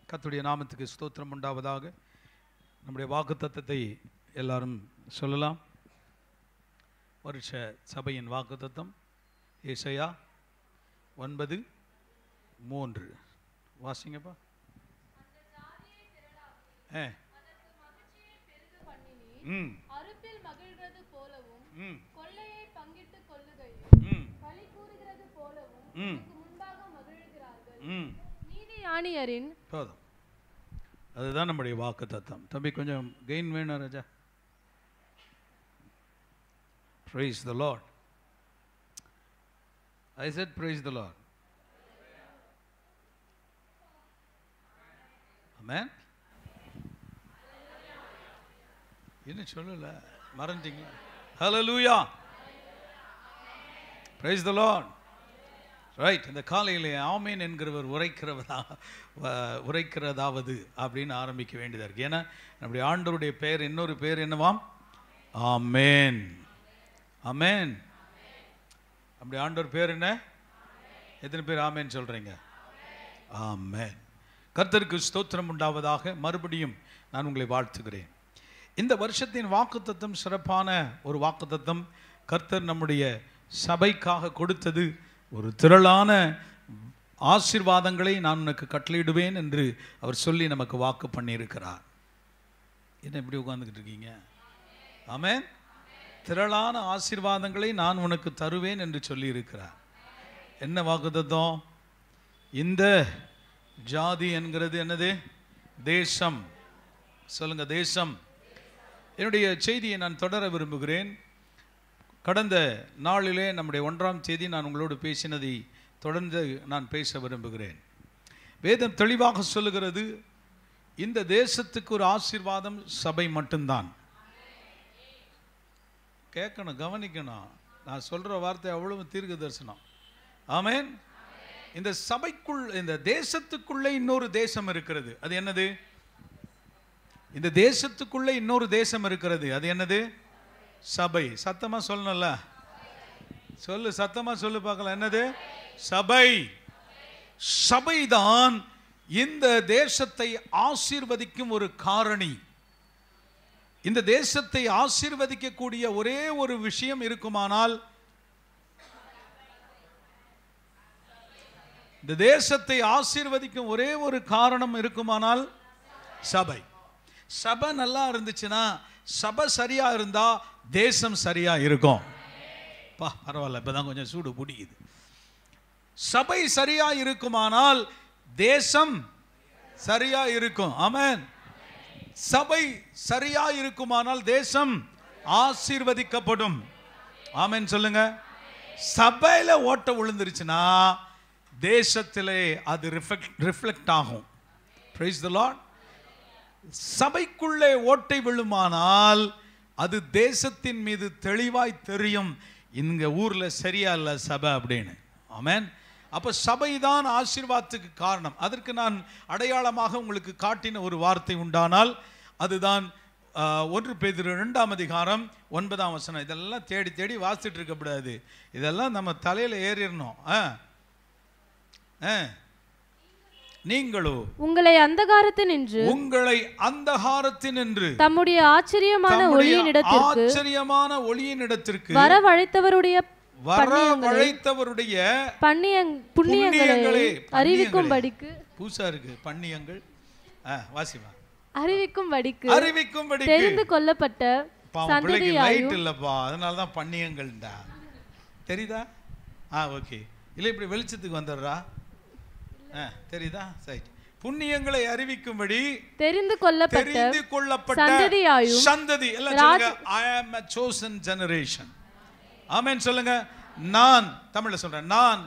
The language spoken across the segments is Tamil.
கர்த்தருடைய நாமத்துக்கு ஸ்தோத்திரம் உண்டாவதாக. நம்முடைய வாக்குத்தத்தத்தை எல்லாரும் சொல்லலாம். வருஷ சபையின் வாக்குத்தத்தம் ஏசாயா 9:3 வாசிங்கப்பா. அதுதான் நம்முடைய வாக்குத்தத்தம். தம்பி கொஞ்சம் கெயின் வேணும் ராஜா. Praise the Lord. I said praise the Lord. Amen. என்ன சொல்லல, மறந்துட்டீங்களா? Hallelujah. Praise the Lord. Right. இந்த காலையிலே ஆமேன் என்கிறவர் உரைக்கிறதாவது அப்படின்னு ஆரம்பிக்க வேண்டியதாக இருக்குது. ஏன்னா நம்முடைய ஆண்டவருடைய பெயர் இன்னொரு பெயர் என்னவாம்? ஆமேன். ஆமேன். நம்முடைய ஆண்டவர் பேர் என்ன? எத்தனை பேர் ஆமேன் சொல்கிறீங்க? ஆமேன். கர்த்தருக்கு ஸ்தோத்திரம் உண்டாவதாக. மறுபடியும் நான் உங்களை வாழ்த்துகிறேன். இந்த வருஷத்தின் வாக்குத்தத்தம் சிறப்பான ஒரு வாக்குத்தத்தம். கர்த்தர் நம்முடைய சபைக்காக கொடுத்தது ஒரு திரளான ஆசீர்வாதங்களை நான் உனக்கு கட்டளையிடுவேன் என்று அவர் சொல்லி நமக்கு வாக்கு பண்ணியிருக்கிறார். என்ன இப்படி உட்கார்ந்துக்கிட்டு இருக்கீங்க? ஆமென். திரளான ஆசீர்வாதங்களை நான் உனக்கு தருவேன் என்று சொல்லி இருக்கிறார். என்ன வாக்குத்தத்தம்? இந்த ஜாதி என்கிறது என்னது? தேசம். சொல்லுங்க, தேசம். என்னுடைய செய்தியை நான் தொடர விரும்புகிறேன். கடந்த நாளிலே நம்முடைய 1ஆம் தேதி நான் உங்களோடு பேசினதை தொடர்ந்து நான் பேச விரும்புகிறேன். வேதம் தெளிவாக சொல்லுகிறது, இந்த தேசத்துக்கு ஒரு ஆசீர்வாதம் சபை மட்டும்தான். கேட்கணும், கவனிக்கணும். நான் சொல்கிற வார்த்தை அவ்வளவு தீர்க்க தரிசனம். ஆமென். இந்த சபைக்குள், இந்த தேசத்துக்குள்ளே இன்னொரு தேசம் இருக்கிறது. அது என்னது? இந்த தேசத்துக்குள்ளே இன்னொரு தேசம் இருக்கிறது. அது என்னது? சபை. சத்தமா சொல்லணும்ல, சொல்லு, சத்தமா சொல்லு பார்க்கலாம். என்னது? சபை. சபைதான் இந்த தேசத்தை ஆசீர்வதிக்கும் ஒரு காரணி. இந்த தேசத்தை ஆசீர்வதிக்கக்கூடிய ஒரே ஒரு விஷயம் இருக்குமானால், இந்த தேசத்தை ஆசீர்வதிக்கும் ஒரே ஒரு காரணம் இருக்குமானால் சபை. சபை நல்லா இருந்துச்சுன்னா, சபை சரியா இருந்தா தேசம் சரியா இருக்கும். பரவாயில்ல, இப்பதான் கொஞ்சம் சூடு பிடிக்குது. சபை சரியா இருக்குமானால் தேசம் சரியா இருக்கும். ஆமென். சபை சரியா இருக்குமானால் தேசம் ஆசீர்வதிக்கப்படும். ஆமென் சொல்லுங்க. சபையில ஓட்ட விழுந்துருச்சுன்னா தேசத்திலே அது ரிஃப்ளெக்ட் ஆகும். Praise the Lord. சபைக்குள்ளே ஓட்டை விழுமானால் அது தேசத்தின் மீது தெளிவாய் தெரியும், இங்க ஊர்ல சரியா இல்ல சபை அப்படின்னு. ஆமென். அப்ப சபைதான் ஆசீர்வாதத்துக்கு காரணம். அதற்கு நான் அடையாளமாக உங்களுக்கு காட்டின ஒரு வார்த்தை உண்டானால் அதுதான் 1 பேதுரு 2ஆம் அதிகாரம் 9ஆம் வசனம். இதெல்லாம் தேடி தேடி வாசிட்டு இருக்கக்கூடாது. இதெல்லாம் நம்ம தலையில ஏறிடணும். நீங்களோ உங்களை அந்தகாரத்தினின்று தம்முடைய ஆச்சரியமான ஒளியினிடத்திற்கு வரவழைத்தவருடைய புண்ணியங்களை அறிவிக்கும்படிக்கு. பூசா இருக்கு பன்னியங்கள். வாசிமா. அறிவிக்கும்படிக்கு தெரிந்து கொள்ளப்பட்ட சந்ததியாயும் இல்லப்பா, அதனால தான் பன்னியங்கள்டா. தெரியுதா? ஓகே. இல்ல இப்படி வெளிச்சத்துக்கு வந்துடுறா. தெரியுதா? சரி. புண்ணியங்களை அறிவிக்கும்படி தெரிந்து கொள்ளப்பட்ட சந்ததி. எல்லாம் சொல்லுங்க, I am a chosen generation. ஆமென் சொல்லுங்க. நான் தமிழ்ல சொல்றேன், நான்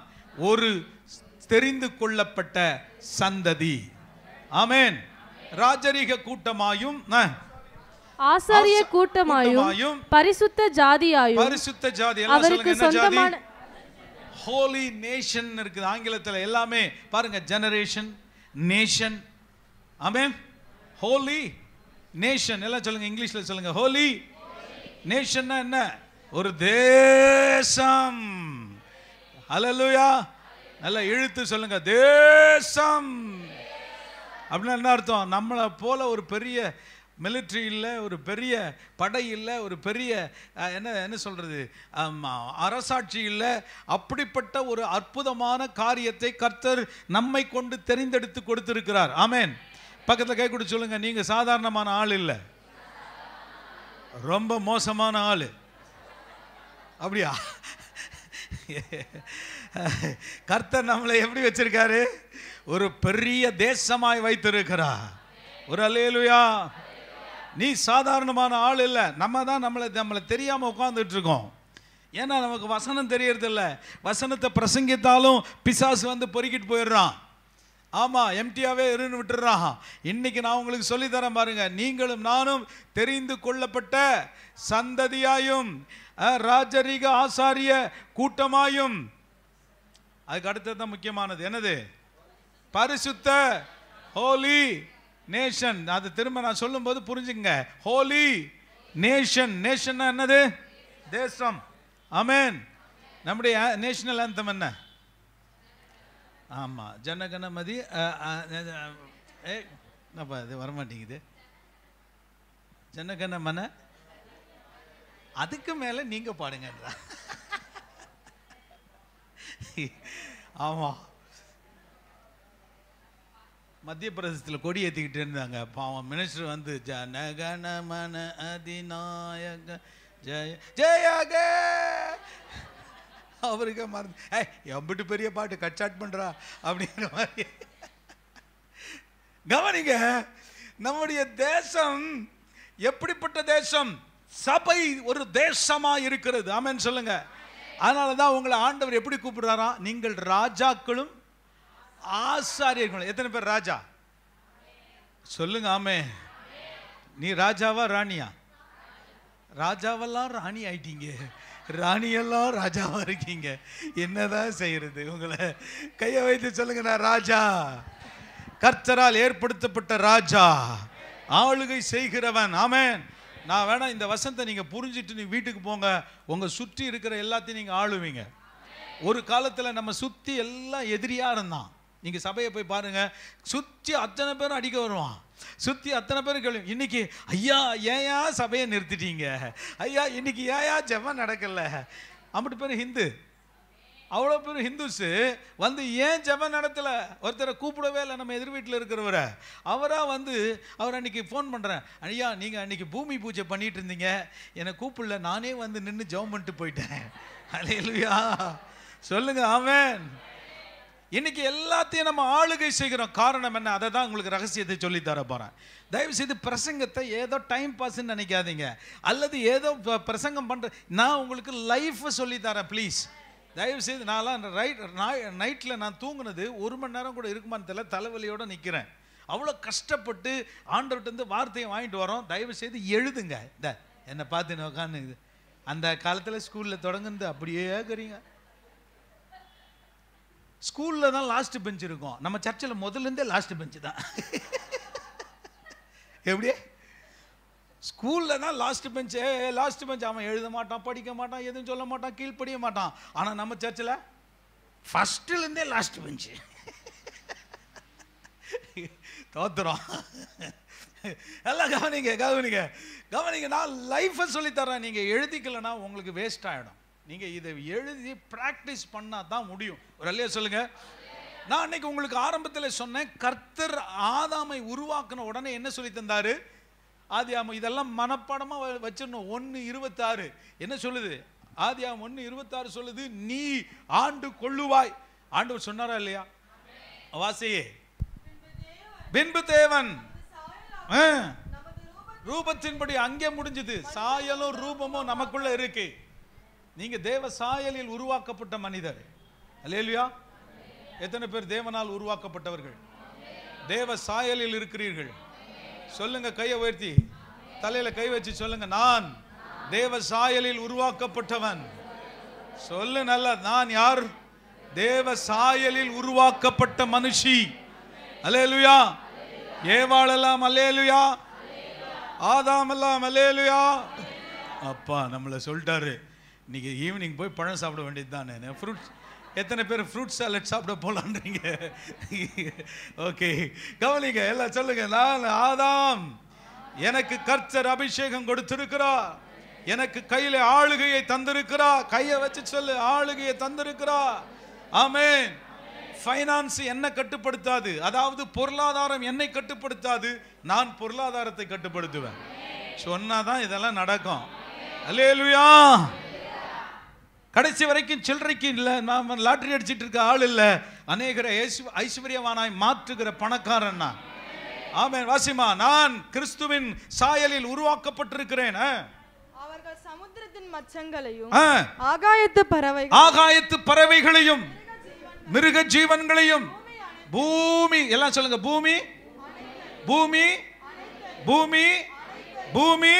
ஒரு தெரிந்து கொள்ளப்பட்ட சந்ததி. ஆமென். ராஜரீக கூட்டமாயும் ஆசாரிய கூட்டமாயும் பரிசுத்த ஜாதியாயும். பரிசுத்த ஜாதி எல்லாம் சொல்லுங்க, என்ன ஜாதி? ஹோலி நேஷன் இருக்குது ஆங்கிலத்தில். எல்லாமே பாருங்க, ஜெனரேஷன், நேஷன். ஆமென். ஹோலி நேஷன் எல்லாம் சொல்லுங்க, இங்கிலீஷ்ல சொல்லுங்க. ஹோலி நேஷன்னா என்ன? ஒரு தேசம். ஹல்லேலூயா. நல்லா இழுத்து சொல்லுங்க, தேசம். அப்படின்னா என்ன அர்த்தம்? நம்மளை போல ஒரு பெரிய மிலிட்ரி இல்லை, ஒரு பெரிய படை இல்லை, ஒரு பெரிய என்ன சொல்கிறது, அரசாட்சி இல்லை. அப்படிப்பட்ட ஒரு அற்புதமான காரியத்தை கர்த்தர் நம்மை கொண்டு தெரிந்தெடுத்து கொடுத்திருக்கிறார். ஆமென். பக்கத்தில் கை கொடுத்து சொல்லுங்க, நீங்கள் சாதாரணமான ஆள் இல்லை, ரொம்ப மோசமான ஆள். அப்படியா? கர்த்தர் நம்மளை எப்படி வச்சிருக்காரு? ஒரு பெரிய தேசமாய் வைத்திருக்கிறார். ஒரு அல்லேலூயா. நீ சாதாரணமான ஆள் இல்லை. நம்ம தான் நம்மளை தெரியாமல் உட்காந்துட்டு இருக்கோம். ஏன்னா நமக்கு வசனம் தெரியறதில்ல. வசனத்தை பிரசங்கித்தாலும் பிசாசு வந்து பொறுக்கிட்டு போயிடுறான். ஆமாம், எம்டியாவே இருந்து விட்டுறான். இன்னைக்கு நான் உங்களுக்கு சொல்லித்தரேன் பாருங்க. நீங்களும் நானும் தெரிந்து கொள்ளப்பட்ட சந்ததியாயும் ராஜரீக ஆசாரிய கூட்டமாயும், அதுக்கு அடுத்தது தான் முக்கியமானது. என்னது? பரிசுத்த ஹோலி நேஷன். அது திரும்ப நான் சொல்லும்போது புரிஞ்சுங்க. ஹோலி நேஷன். நேஷன் என்னது? தேசம். ஆமென். நம்முடைய நேஷனல் ஆந்தம் என்ன? ஆமாம், ஜனகணமதி. என்னப்பா இது வரமாட்டேங்குது? ஜனகணமன. அதுக்கு மேலே நீங்க பாடுங்க. ஆமாம், மத்திய பிரதேசத்தில் கொடி ஏற்றிக்கிட்டு இருந்தாங்க. பாவம் மினிஸ்டர் வந்து ஜனகணமன அதிநாயக ஜெய ஜெயக, அவருக்கு மறந்து எம்பிட்டு பெரிய பாட்டு கட்சாட் பண்றா அப்படிங்கிற மாதிரி. கவனிங்க, நம்முடைய தேசம் எப்படிப்பட்ட தேசம்? சபை ஒரு தேசமா இருக்கிறது. ஆமென் சொல்லுங்க. அதனாலதான் உங்களை ஆண்டவர் எப்படி கூப்பிடுறாரா? நீங்கள் ராஜாக்களும் ஆசாரியர்களும். எத்தனை பேர் ராஜா? சொல்லுங்க. ஆமே. நீ ராஜாவா ராணியா? ராஜாவெல்லாம் ராணி ஆயிட்டீங்க, ராணியெல்லாம் ராஜாவா இருக்கீங்க. என்னதான் செய்யறது? உங்களை கையை வைத்து சொல்லுங்க, நான் ராஜா, கர்த்தரால் ஏற்படுத்தப்பட்ட ராஜா, ஆளுகை செய்கிறவன். ஆமென். நான் வேணா இந்த வசனத்தை நீங்க புரிஞ்சிட்டு நீங்க வீட்டுக்கு போங்க. உங்க சுற்றி இருக்கிற எல்லாத்தையும் நீங்க ஆளுவீங்க. ஒரு காலத்துல நம்ம சுத்தி எல்லாம் எதிரியா இருந்தான். நீங்க சபையை போய் பாருங்க, சுத்தி அத்தனை பேரும் அடிக்க வருவான், சுத்தி அத்தனை பேரும் கேள்வி. இன்னைக்கு ஐயா ஏயா சபையை நிறுத்திட்டீங்க, ஐயா இன்னைக்கு ஏயா ஜெபம் நடக்கல. அப்படி பேர் ஹிந்து, அவ்வளோ பேர் ஹிந்துஸு வந்து ஏன் ஜெபம் நடத்தலை? ஒருத்தரை கூப்பிடவே இல்லை. நம்ம எதிர் வீட்டில் இருக்கிறவரை அவராக வந்து அவர் அன்றைக்கி ஃபோன் பண்ணுறேன், ஐயா நீங்கள் அன்றைக்கி பூமி பூஜை பண்ணிகிட்டு இருந்தீங்க, என்னை கூப்பிடல, நானே வந்து நின்று ஜெபம் பண்ணிட்டு போயிட்டேன். அல்லேலூயா. சொல்லுங்க. ஆமென். இன்னைக்கு எல்லாத்தையும் நம்ம ஆளுகை செய்கிறோம். காரணம் என்ன? அதை தான் உங்களுக்கு ரகசியத்தை சொல்லி தர போகிறேன். தயவு செய்து பிரசங்கத்தை ஏதோ டைம் பாஸ்ன்னு நினைக்காதீங்க, அல்லது ஏதோ பிரசங்கம் பண்ணுற. நான் உங்களுக்கு லைஃப்பை சொல்லி தரேன். ப்ளீஸ் தயவு செய்து. நான்லாம் நைட்டில் நான் தூங்குனது 1 மணி நேரம் கூட இருக்குமான்னு தெரியல, தலைவலியோடு நிற்கிறேன். அவ்வளோ கஷ்டப்பட்டு ஆண்டவர்கிட்ட வார்த்தையை வாங்கிட்டு வரோம். தயவு செய்து எழுதுங்க. இந்த என்னை பார்த்து உட்காந்து அந்த காலத்தில் ஸ்கூலில் தொடங்குனது அப்படியே இருக்கிறீங்க. ஸ்கூலில் தான் லாஸ்ட் பெஞ்ச் இருக்கும், நம்ம சர்ச்சில் முதல்லேருந்தே லாஸ்ட் பெஞ்சு தான். எப்படியே ஸ்கூலில் தான் லாஸ்ட் பெஞ்சு. Last bench. அவன் எழுத மாட்டான், படிக்க மாட்டான், எதுவும் சொல்ல மாட்டான், கீழ்ப்படிய மாட்டான். ஆனால் நம்ம சர்ச்சில் ஃபஸ்ட்டுலேருந்தே லாஸ்ட் பெஞ்சு. தோத்துறோம். எல்லாம் கவனிங்க கவனிங்க கவனிங்க. நான் லைஃப்பை சொல்லித்தரேன். நீங்கள் எழுதிக்கலன்னா உங்களுக்கு வேஸ்ட் ஆகிடும். நீங்கள் இதை எழுதி ப்ராக்டிஸ் பண்ணால் தான் முடியும். ஒரு அல்லையா சொல்லுங்க. நான் அன்னைக்கு உங்களுக்கு ஆரம்பத்தில் சொன்னேன், கர்த்தர் ஆதாமை உருவாக்கின உடனே என்ன சொல்லி தந்தாரு? ஆதியாகமம் இதெல்லாம் மனப்பாடமாக வச்சிடணும். 1:26 என்ன சொல்லுது? ஆதியாகமம் 1:26 சொல்லுது, நீ ஆண்டு கொள்ளுவாய். ஆண்டவர் சொன்னாரா இல்லையா? வாசியே. பின்பு தேவன் ரூபத்தின்படி அங்கே முடிஞ்சது. சாயலும் ரூபமும் நமக்குள்ள இருக்கு. நீங்க தேவ சாயலில் உருவாக்கப்பட்ட மனிதர். அல்லேலூயா. எத்தனை பேர் தேவனால் உருவாக்கப்பட்டவர்கள்? தேவ சாயலில் இருக்கிறீர்கள். சொல்லுங்க, கையை உயர்த்தி தலையில கை வச்சு சொல்லுங்க, நான் தேவ சாயலில் உருவாக்கப்பட்டவன். சொல்லு நல்லா. நான் யார்? தேவ சாயலில் உருவாக்கப்பட்ட மனுஷி. அல்லேலூயா. ஏவாள் எல்லாம் அல்லேலூயா, ஆதாம் எல்லாம் அல்லேலூயா. அப்பா நம்மளை சொல்லிட்டாரு, இன்னைக்கு ஈவினிங் போய் பழம் சாப்பிட வேண்டியது தானே. ஃப்ரூட்ஸ் எத்தனை பேர் ஃப்ரூட் சாலட் சாப்பிட போலான்றீங்க? ஓகே, கவனிங்க, எல்லாம் சொல்லுங்க. நான் ஆதாம், எனக்கு கர்த்தர் அபிஷேகம் கொடுத்திருக்கிறார், எனக்கு கையில ஆளுகையை தந்திருக்கிறார். கையை வச்சு சொல்லு, ஆளுகையை தந்திருக்கிறார். ஆமென். ஃபைனான்ஸ் என்ன கட்டுப்படுத்தாது, அதாவது பொருளாதாரம் என்னை கட்டுப்படுத்தாது, நான் பொருளாதாரத்தை கட்டுப்படுத்துவேன். சொன்னாதான் இதெல்லாம் நடக்கும். அல்லேலூயா. கடைசி வரைக்கும் சில்லறைக்கு இல்லை, நான் லாட்டரி அடிச்சிட்டு இருக்க ஆள் இல்லை, அநேகரை ஐஸ்வர்யவானாய் மாற்றுகிற பணக்காரன் நான். ஆமென். வாசிமா, நான் கிறிஸ்துவின் சாயலில் உருவாக்கப்பட்டிருக்கிறேன். அவர்கள் சமுத்திரத்தின் மச்சங்களையும் ஆகாயத்து பறவைகளையும் மிருக ஜீவன்களையும் பூமி, எல்லாம் சொல்லுங்க, பூமி பூமி பூமி பூமி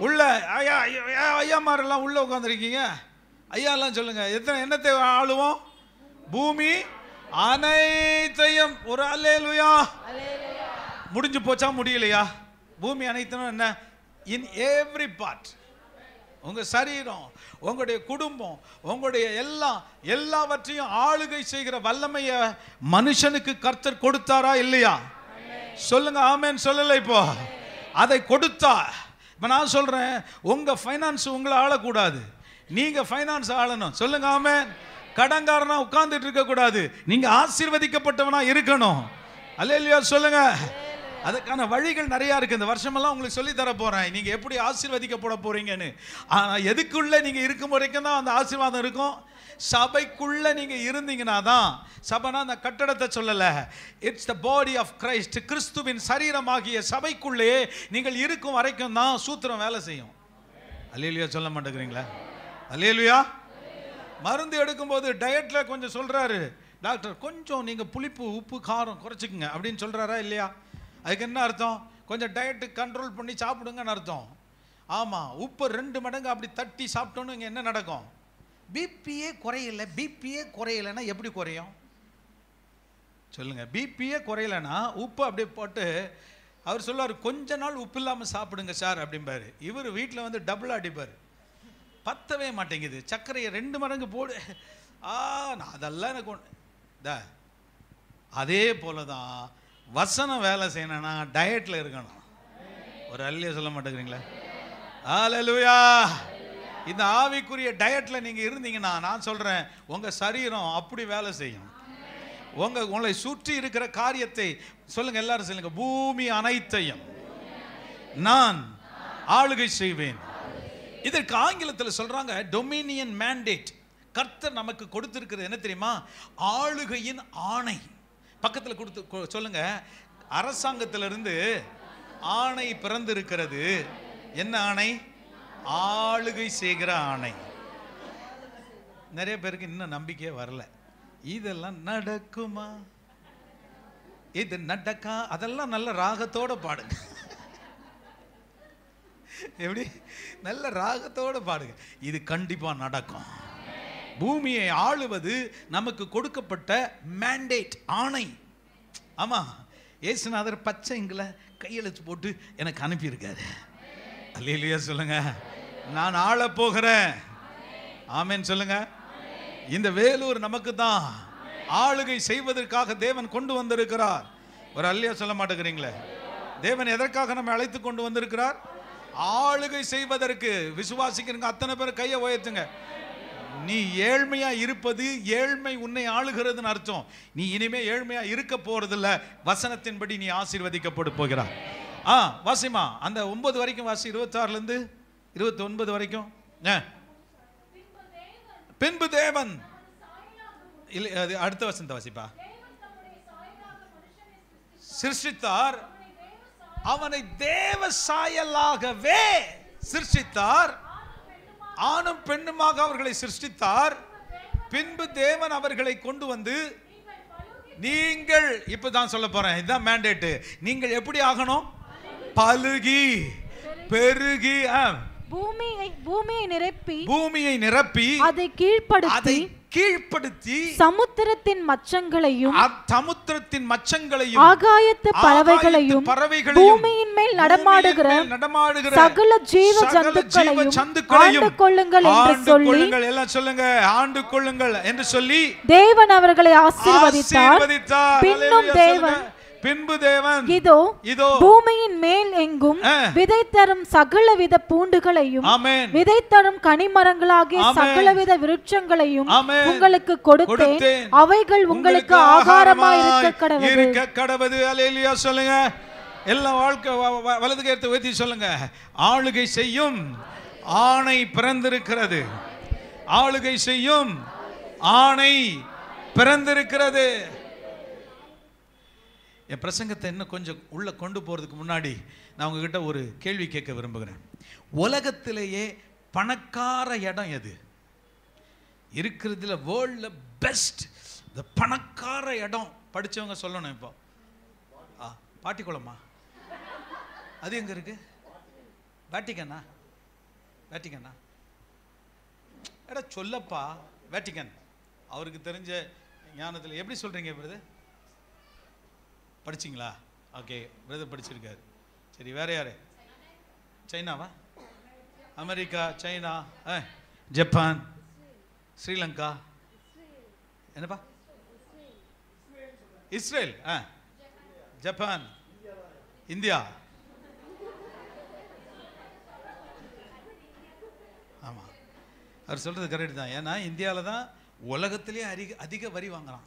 உள்ள ஐயாமாரெல்லாம் உள்ள உட்காந்துருக்கீங்க. ஐயா எல்லாம் சொல்லுங்க, என்னத்தை ஆளுவோம்? பூமி அனைத்தையும். ஒரு அல்லேலூயா. முடிஞ்சு போச்சா? முடியலையா? பூமி அனைத்தும் என்ன? In every part. உங்க சரீரம், உங்களுடைய குடும்பம், உங்களுடைய எல்லாவற்றையும் ஆளுகை செய்கிற வல்லமைய மனுஷனுக்கு கர்த்தர் கொடுத்தாரா இல்லையா? சொல்லுங்க ஆமென். சொல்லலை. இப்போ அதை கொடுத்தா, இப்போ நான் சொல்றேன், உங்க ஃபைனான்ஸ் உங்களை ஆளக்கூடாது, நீங்க ஃபைனான்ஸ் ஆளணும். சொல்லுங்க ஆமென். கடன்காரனா உட்கார்ந்துட்டு இருக்க கூடாது, நீங்க ஆசீர்வதிக்கப்பட்டவனா இருக்கணும். அல்லேலூயா. சொல்லுங்க. அதுக்கான வழிகள் நிறைய இருக்கு. இந்த வருஷமெல்லாம் உங்களுக்கு சொல்லி தர போறேன், நீங்க எப்படி ஆசீர்வதிக்கப்பட போறீங்கன்னு. ஆனா எதுக்குள்ள நீங்க இருக்கும் வரைக்கும் தான் அந்த ஆசீர்வாதம் இருக்கும். சபைக்குள்ள நீங்க இருந்தீங்கன்னா தான், சபைனா அந்த கட்டடத்தை சொல்லல, it's the body of Christ, கிறிஸ்துவின் சரீரமாகிய சபைக்குள்ளே நீங்கள் இருக்கும் வரைக்கும் தான் சூத்திரம் வேலை செய்யும். அல்லேலூயா. சொல்ல மாட்டேங்கிறீங்களா? அல்லேலூயா. மருந்து எடுக்கும்போது டயட்ல கொஞ்சம் சொல்றாரு டாக்டர், கொஞ்சம் நீங்க புளிப்பு உப்பு காரம் குறைச்சிக்கங்க அப்படின்னு சொல்றாரா இல்லையா? அதுக்கு என்ன அர்த்தம்? கொஞ்சம் டயட்டு கண்ட்ரோல் பண்ணி சாப்பிடுங்கன்னு அர்த்தம். ஆமா, உப்பு 2 மடங்கு அப்படி தட்டி சாப்பிட்டோன்னு இங்க என்ன நடக்கும்? பிபியே குறையல. பிபியே குறையலைன்னா எப்படி குறையும்? சொல்லுங்க. பிபியே குறையலைன்னா உப்பு அப்படியே போட்டு அவர் சொல்லுவார், கொஞ்ச நாள் உப்பு இல்லாமல் சாப்பிடுங்க சார் அப்படிம்பாரு. இவர் வீட்டில் வந்து டபுள் அடிப்பார், பத்தவே மாட்டேங்குது, சர்க்கரையை 2 மடங்கு போடு. நான் அதெல்லாம் எனக்கு அதே போல தான் வசனம் வேலை செய்யணும்னா டயட்ல இருக்கணும். ஒரு அல்லையா சொல்ல மாட்டேங்கிறீங்களா? ஹல்லேலூயா. இந்த ஆவிக்குரிய டயட்ல நீங்க இருந்தீங்கன்னா நான் சொல்றேன், உங்க சரீரம் அப்படி வேலை செய்யும். உங்களை சுற்றி இருக்கிற காரியத்தை சொல்லுங்க, எல்லாரும் சொல்லுங்க, பூமி அனைத்தையும் நான் ஆளுகை செய்வேன். இதற்கு ஆங்கிலத்தில் சொல்றாங்க டொமினியன் மேண்டேட். கர்த்தர் நமக்கு கொடுத்திருக்கிறது என்ன தெரியுமா? ஆளுகையின் ஆணை. பக்கத்தில் கொடுத்து சொல்லுங்க, அரசாங்கத்திலிருந்து ஆணை பிறந்திருக்கிறது. என்ன ஆணை? ஆளுகை செய்கிற ஆணை. நிறைய பேருக்கு இன்னும் நம்பிக்கையே வரல. இதெல்லாம் நடக்குமா, இது நடக்கா, அதெல்லாம் நல்ல ராகத்தோட பாடுங்க. எப்படி? நல்ல ராகத்தோட பாடுங்க. இது கண்டிப்பா நடக்கும். பூமியை ஆளுவது நமக்கு கொடுக்கப்பட்ட மேண்டேட், ஆணை. ஆமா, இயேசுநாதர் பச்சைங்களை கையெழுத்து போட்டு எனக்கு அனுப்பியிருக்காரு. அல்லேலூயா. சொல்லுங்க, நான் ஆள போகிறேன். ஆமென். சொல்லுங்க. இந்த வேலூர் நமக்கு தான் ஆளுகை செய்வதற்காக தேவன் கொண்டு வந்திருக்கிறார். ஒரு அல்லையா சொல்ல மாட்டேங்கிறீங்களே? தேவன் எதற்காக நம்ம அழைத்து கொண்டு வந்திருக்கிறார்? ஆளுகை செய்வதற்கு. விசுவாசிக்கிறீங்க அத்தனை பேர் கையை உயர்த்துங்க. நீ ஏழ்மையா இருப்பது, ஏழ்மை உன்னை ஆளுகிறதுன்னு அர்த்தம். நீ இனிமே ஏழ்மையா இருக்க போறதில்ல. வசனத்தின்படி நீ ஆசீர்வதிக்கப்பட போகிறாய். வாசிமா, அந்த 9 வரைக்கும் வாசி, 26ல இருந்து 29 வரைக்கும். பின்பு தேவன் இல்ல, அது அடுத்த வசனத்தை வாசிப்பா. சிருஷ்டித்தார், அவனை தேவ சாயலாகவே சிருஷ்டித்தார், ஆணும் பெண்ணுமாக அவர்களை சிருஷ்டித்தார். பின்பு தேவன் அவர்களை கொண்டு வந்து, நீங்கள் இப்பதான் சொல்ல போறேன், இதுதான் மேண்டேட். நீங்கள் எப்படி ஆகணும்? பலுகி பெருகி பூமியை நிரப்பி அதை கீழ்ப்படுத்தி சமுத்திரத்தின் மச்சங்களையும் சமுத்திரத்தின் மச்சங்களையும் ஆகாயத்து பறவைகளையும் பூமியின் மேல் நடமாடுகிற சகல ஜீவ ஜந்துக்களையும் ஆண்டு கொள்ளுங்கள் என்று சொல்லி, எல்லாம் சொல்லுங்க, ஆண்டு கொள்ளுங்கள் என்று சொல்லி தேவன் அவர்களை ஆசீர்வதித்தார். பின்பு தேவன் இதோ பூமியின் மேல் எங்கும் விதை தரும் சகலவித பூண்டுகளையும் விதை தரும் கனிமரங்களாகிய சகலவித விருட்சங்களையும் உங்களுக்கு கொடுத்தேன், அவைகள் உங்களுக்கு ஆகாரமாய் இருக்க கடவது. அல்லேலூயா சொல்லுங்க. எல்லா வாழ்க்கை வலது கரத்தை உயர்த்தி சொல்லுங்க. ஆளுகை செய்யும் ஆணை பிறந்திருக்கிறது. ஆளுகை செய்யும் ஆணை பிறந்திருக்கிறது. என் பிரசங்கத்தை இன்னும் கொஞ்சம் உள்ள கொண்டு போறதுக்கு முன்னாடி நான் உங்ககிட்ட ஒரு கேள்வி கேட்க விரும்புகிறேன். உலகத்திலேயே பணக்கார இடம் எது இருக்கிறதுல? வேர்ல்ட்ல பெஸ்ட் இந்த பணக்கார இடம் படிச்சவங்க சொல்லணும். இப்போ பாட்டிக்குளமா? அது எங்க இருக்கு? வேட்டிக்கனா? வேட்டிக்கனா? எடா சொல்லப்பா. வேட்டிக்கன் அவருக்கு தெரிஞ்ச ஞானத்தில் எப்படி சொல்றீங்க பிரதர்? படிச்சிங்களா? ஓகே, பிரதர் படிச்சிருக்காரு. சரி, வேற யாரு? சைனாவா? அமெரிக்கா, சைனா, ஜப்பான், ஸ்ரீலங்கா, என்னப்பா? Israel, Japan, India. ஆமா, அவர் சொல்றது கரெக்ட் தான். ஏன்னா இந்தியாவில் தான் உலகத்திலே அதிக வரி வாங்குறான்.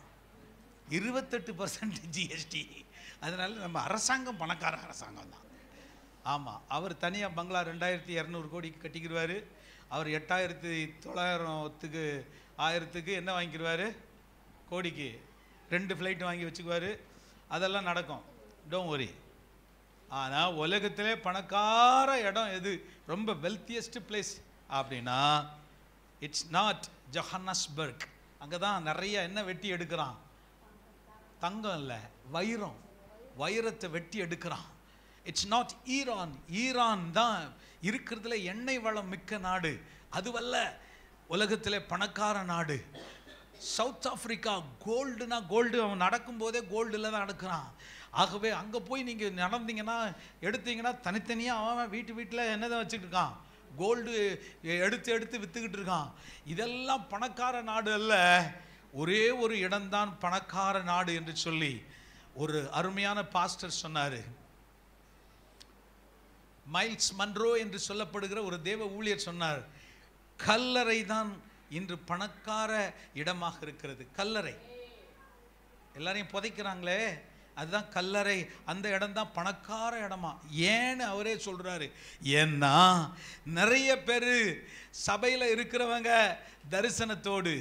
28% ஜிஎஸ்டி. அதனால நம்ம அரசாங்கம் பணக்கார அரசாங்கம் தான். ஆமாம், அவர் தனியாக பங்களா 2200 கோடிக்கு கட்டிக்கிடுவார். அவர் 8900க்கு 1000க்கு என்ன வாங்கிக்கிடுவார்? கோடிக்கு 2 ஃப்ளைட் வாங்கி வச்சுக்குவார். அதெல்லாம் நடக்கும், டோன்ட் வரி. ஆனால் உலகத்திலே பணக்கார இடம் எது, ரொம்ப வெல்த்தியஸ்ட் பிளேஸ் அப்படின்னா இட்ஸ் நாட் ஜோஹன்னஸ்பர்க். அங்கே தான் நிறைய என்ன வெட்டி எடுக்கிறான்? தங்கம் இல்லை, வைரம். வைரத்தை வெட்டி எடுக்கிறான். It's not Iran. ஈரான் தான் இருக்கிறதுல எண்ணெய் வளம் மிக்க நாடு. அதுவல்ல உலகத்திலே பணக்கார நாடு. சவுத் ஆப்பிரிக்கா கோல்டுனா கோல்டு. அவன் நடக்கும்போதே கோல்டில் தான் நடக்கிறான். ஆகவே அங்கே போய் நீங்கள் நடந்தீங்கன்னா எடுத்தீங்கன்னா தனித்தனியாக அவன் வீட்டில் என்னதான் வச்சுக்கிட்டு இருக்கான்? கோல்டு எடுத்து விற்றுக்கிட்டு இருக்கான். இதெல்லாம் பணக்கார நாடு அல்ல. ஒரே ஒரு இடம்தான் பணக்கார நாடு என்று சொல்லி ஒரு அருமையான பாஸ்டர் சொன்னார். மைல்ஸ் மன்ரோ என்று சொல்லப்படுகிற ஒரு தேவ ஊழியர் சொன்னார், கல்லறை தான் இன்று பணக்கார இடமாக இருக்கிறது. கல்லறை, எல்லாரையும் புதைக்கிறாங்களே, அதுதான் கல்லறை. அந்த இடம் தான் பணக்கார இடமா. ஏன்னு அவரே சொல்றாரு. ஏன்னா நிறைய பேர் சபையில் இருக்கிறவங்க தரிசனத்தோடு,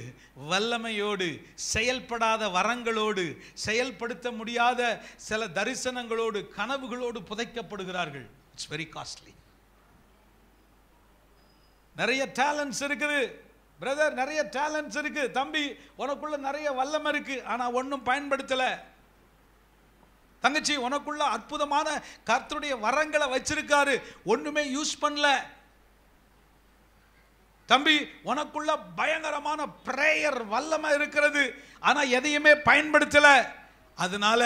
வல்லமையோடு, செயல்படாத வரங்களோடு, செயல்படுத்த முடியாத சில தரிசனங்களோடு, கனவுகளோடு புதைக்கப்படுகிறார்கள். It's very costly. நிறைய டேலண்ட்ஸ் இருக்குது பிரதர், நிறைய டேலண்ட்ஸ் இருக்கு தம்பி, உனக்குள்ள நிறைய வல்லமை இருக்கு, ஆனா ஒன்றும் பயன்படுத்தல. தங்கச்சி, உனக்குள்ள அற்புதமான கர்த்தருடைய வரங்களை வச்சிருக்காரு, ஒண்ணுமே யூஸ் பண்ணல. தம்பி, உனக்குள்ள பயங்கரமான பிரேயர் வல்லமை இருக்கிறது, ஆனா எதையுமே பயன்படுத்தல. அதனால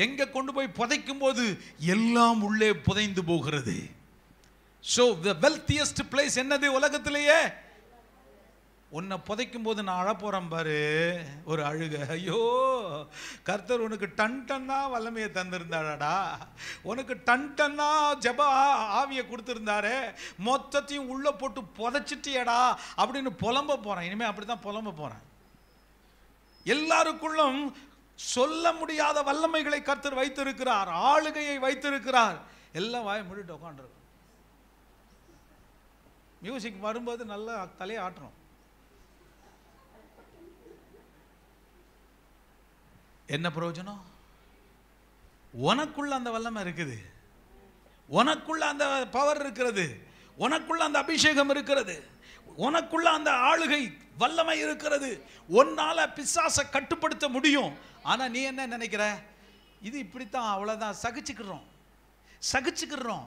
எங்க கொண்டு போய் புதைக்கும் போது எல்லாம் உள்ளே புதைந்து போகிறது. So the wealthiest place என்னது உலகத்திலேயே? உன்னை புதைக்கும் போது நான் அழப்போறேன் பாரு, ஒரு அழுக. ஐயோ, கர்த்தர் உனக்கு டன் டன்னா வல்லமையை தந்திருந்தாடா, உனக்கு டன் டன்னா ஜப ஆவியை கொடுத்துருந்தாரு, மொத்தத்தையும் உள்ள போட்டு புதைச்சிட்டியடா அப்படின்னு புலம்ப போறேன். இனிமே அப்படிதான் புலம்ப போறேன். எல்லாருக்குள்ளும் சொல்ல முடியாத வல்லமைகளை கர்த்தர் வைத்திருக்கிறார், ஆளுகையை வைத்திருக்கிறார். எல்லாம் வாயை மூடிட்டு உட்காந்துருக்கும். மியூசிக் வரும்போது நல்லா தலையை ஆட்டுறோம். என்ன பிரயோஜனம்? உனக்குள்ள அந்த வல்லமை இருக்குது, உனக்குள்ள அந்த பவர் இருக்கிறது, உனக்குள்ள அந்த அபிஷேகம் இருக்கிறது, உனக்குள்ள அந்த ஆளுகை வல்லமை இருக்கிறது. உன்னால பிசாசை கட்டுப்படுத்த முடியும். ஆனா நீ என்ன நினைக்கிற? இது இப்படித்தான், அவ்வளவுதான், சகிச்சுக்கிறோம்,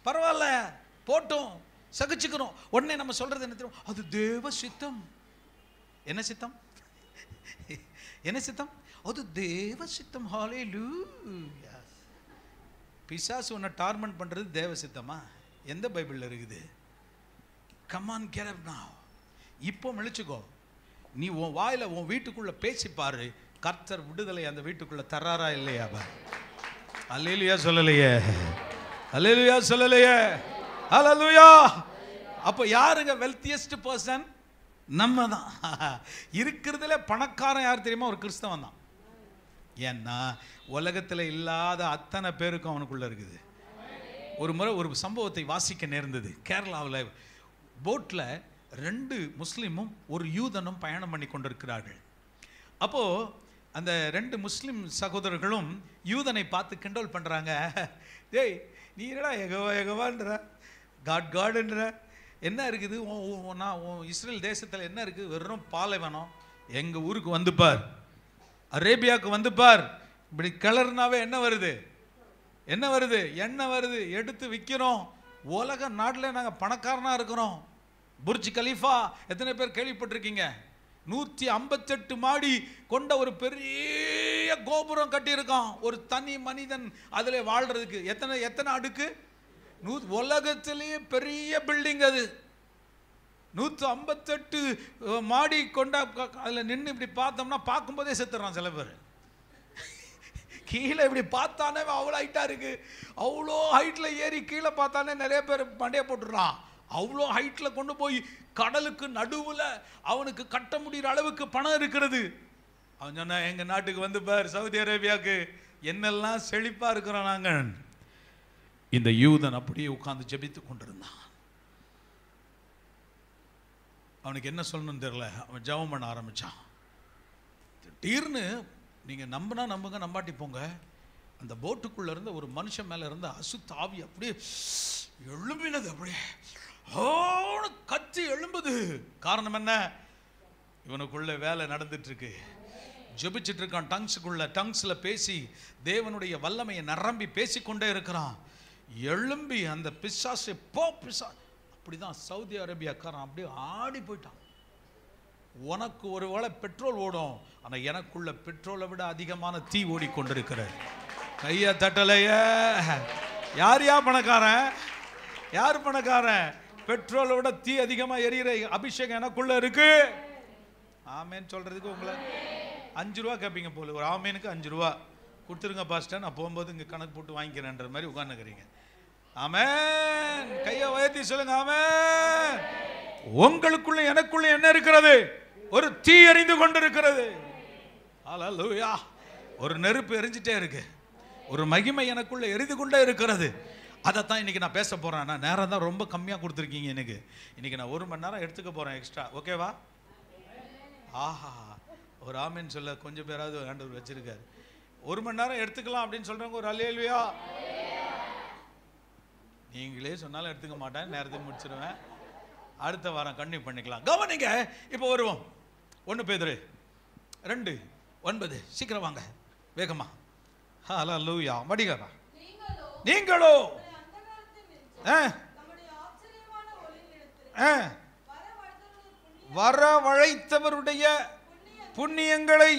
பரவாயில்ல போட்டோம், சகிச்சுக்கிறோம். உடனே நம்ம சொல்றது என்ன தெரியும்? அது தேவ சித்தம். என்ன சித்தம்? என்ன சித்தம்? அது தேவ சித்தம். ஹல்லேலூயா. பிசாசு உன்னை டார்மெண்ட் பண்றது தேவ சித்தமா? எந்த பைபிள்ல இருக்குது? கம் ஆன், கெட் அப் நவ. இப்போ மெளிச்சுக்கோ. நீ உன் வாயில உன் வீட்டுக்குள்ள பேசி பாரு, கர்த்தர் விடுதலை அந்த வீட்டுக்குள்ள தர்றாரா இல்லையா? அல்லேலூயா சொல்லலையே, அல்லேலூயா சொல்லலையே, அல்லேலூயா. அப்போ யாருங்க வெல்த்தியஸ்ட் பர்சன்? நம்ம தான். இருக்கிறதுல பணக்காரன் யார் தெரியுமா? ஒரு கிறிஸ்தவன் தான். ஏன்னா உலகத்தில் இல்லாத அத்தனை பேருக்கும் அவனுக்குள்ள இருக்குது. ஒரு முறை ஒரு சம்பவத்தை வாசிக்க நேர்ந்தது. கேரளாவில் போட்டில் 2 முஸ்லீமும் ஒரு யூதனும் பயணம் பண்ணி கொண்டிருக்கிறார்கள். அப்போது அந்த 2 முஸ்லீம் சகோதரர்களும் யூதனை பார்த்து கிண்டல் பண்ணுறாங்க. டேய், நீ என்னடா எகவா எகவான்ற, காட் காடுன்ற, என்ன இருக்குது உன் இஸ்ரேல் தேசத்தில் என்ன இருக்குது? வெறும் பாலைவனம். எங்கள் ஊருக்கு வந்துப்பார், அரேபியாவுக்கு வந்துப்பார், இப்படி கிளறுனாவே என்ன வருது? என்ன வருது? எண்ணெய் வருது, எடுத்து விற்கிறோம். உலக நாட்டில் நாங்கள் பணக்காரனாக இருக்கிறோம். புர்ஜ் கலீஃபா எத்தனை பேர் கேள்விப்பட்டிருக்கீங்க? 158 மாடி கொண்ட ஒரு பெரிய கோபுரம் கட்டியிருக்கான். ஒரு தனி மனிதன் அதில் வாழ்றதுக்கு எத்தனை அடுக்கு? உலகத்திலேயே பெரிய பில்டிங் அது. 158 மாடி கொண்ட அதில் நின்று இப்படி பார்த்தோம்னா பார்க்கும்போதே செத்துறான் சில பேர். கீழே இப்படி பார்த்தானே அவ்வளோ ஹைட்டாக இருக்கு. அவ்வளோ ஹைட்டில் ஏறி கீழே பார்த்தானே நிறைய பேர் மண்டையை போட்டுடுறான். அவ்வளோ ஹைட்டில் கொண்டு போய் கடலுக்கு நடுவில் அவனுக்கு கட்ட முடிகிற அளவுக்கு பணம் இருக்கிறது. அவன் சொன்னா, எங்கள் நாட்டுக்கு வந்து பார், சவுதி அரேபியாவுக்கு என்னெல்லாம் செழிப்பாக இருக்கிறோம் நாங்கள். இந்த யூதன் அப்படியே உட்கார்ந்து ஜெபித்து கொண்டிருந்தான். அவனுக்கு என்ன சொல்லணும்னு தெரியல. அவன் ஜெபம் பண்ண ஆரம்பிச்சான். திடீர்னு நீங்கள் நம்பினா நம்புங்க, நம்பாட்டி போங்க, அந்த போட்டுக்குள்ளே இருந்த ஒரு மனுஷன் மேலே இருந்த அசுத்தாவி அப்படியே எழும்பினது. அப்படியே ஓன்னு கத்தி எழும்புது. காரணம் என்ன? இவனுக்குள்ள வேலை நடந்துட்டு இருக்கு. ஜெபிச்சுட்டு இருக்கான். டங்ஸில் பேசி தேவனுடைய வல்லமையை நிரம்பி பேசிக்கொண்டே இருக்கிறான். எழும்பி அந்த பிசாசை பிசா அப்படிதான் சவுதி அரேபியாக்காரன் அப்படியே ஆடி போயிட்டான். உனக்கு ஒரு வேளை பெட்ரோல் ஓடும், ஆனால் எனக்குள்ள பெட்ரோலை விட அதிகமான தீ ஓடிக்கொண்டிருக்கிற. கையை தட்டலைய. யார் பணக்காரன்? யார் பணக்காரன்? பெட்ரோலை விட தீ அதிகமாக எரியிற அபிஷேகம் எனக்குள்ள இருக்கு. ஆமேன்னு சொல்றதுக்கு உங்களை 5 ரூபா கேட்பீங்க போல. ஒரு ஆமேனுக்கு 5 ரூபா கொடுத்துருங்க பாஸ்டர், நான் போகும்போது இங்கே கணக்கு போட்டு வாங்கிக்கிறேன்ற மாதிரி உட்காந்துக்கிறீங்க. ஆமென். கையை உயர்த்தி சொல்லுங்க ஆமென். உங்களுக்குள்ள எனக்குள்ள என்ன இருக்கிறது? ஒரு தீ எரிந்து கொண்டிருக்கிறது. ஹல்லேலூயா. ஒரு நெருப்பு எரிஞ்சிட்டே இருக்கு. ஒரு மகிமை எனக்குள்ள எரிந்து கொண்டே இருக்கிறது. அதைத்தான் இன்னைக்கு நான் பேச போறேன். நான் நேரம் தான் ரொம்ப கம்மியாக கொடுத்துருக்கீங்க எனக்கு. இன்னைக்கு நான் 1 மணி நேரம் எடுத்துக்க போறேன் எக்ஸ்ட்ரா. ஓகேவா? ஆஹா, ஒரு ஆமேன் சொல்ல கொஞ்சம் பேராவது ஆண்டவர் வச்சிருக்காரு. 1 மணி நேரம் எடுத்துக்கலாம் அப்படின்னு சொல்றவங்க ஒரு அல்லேலூயா. நீங்களே சொன்னாலும் எடுத்துக்க மாட்டேன், நேரத்துக்கு முடிச்சிருவேன். அடுத்த வாரம் கண்டினியூ பண்ணிக்கலாம். கவனிங்க, இப்போ வருவோம். 1 பேதுரு 2:9. சீக்கிரம் வாங்க, வேகமா. ஹல்லேலூயா. மடிகா. நீங்களோ வரவழைத்தவருடைய புண்ணியங்களை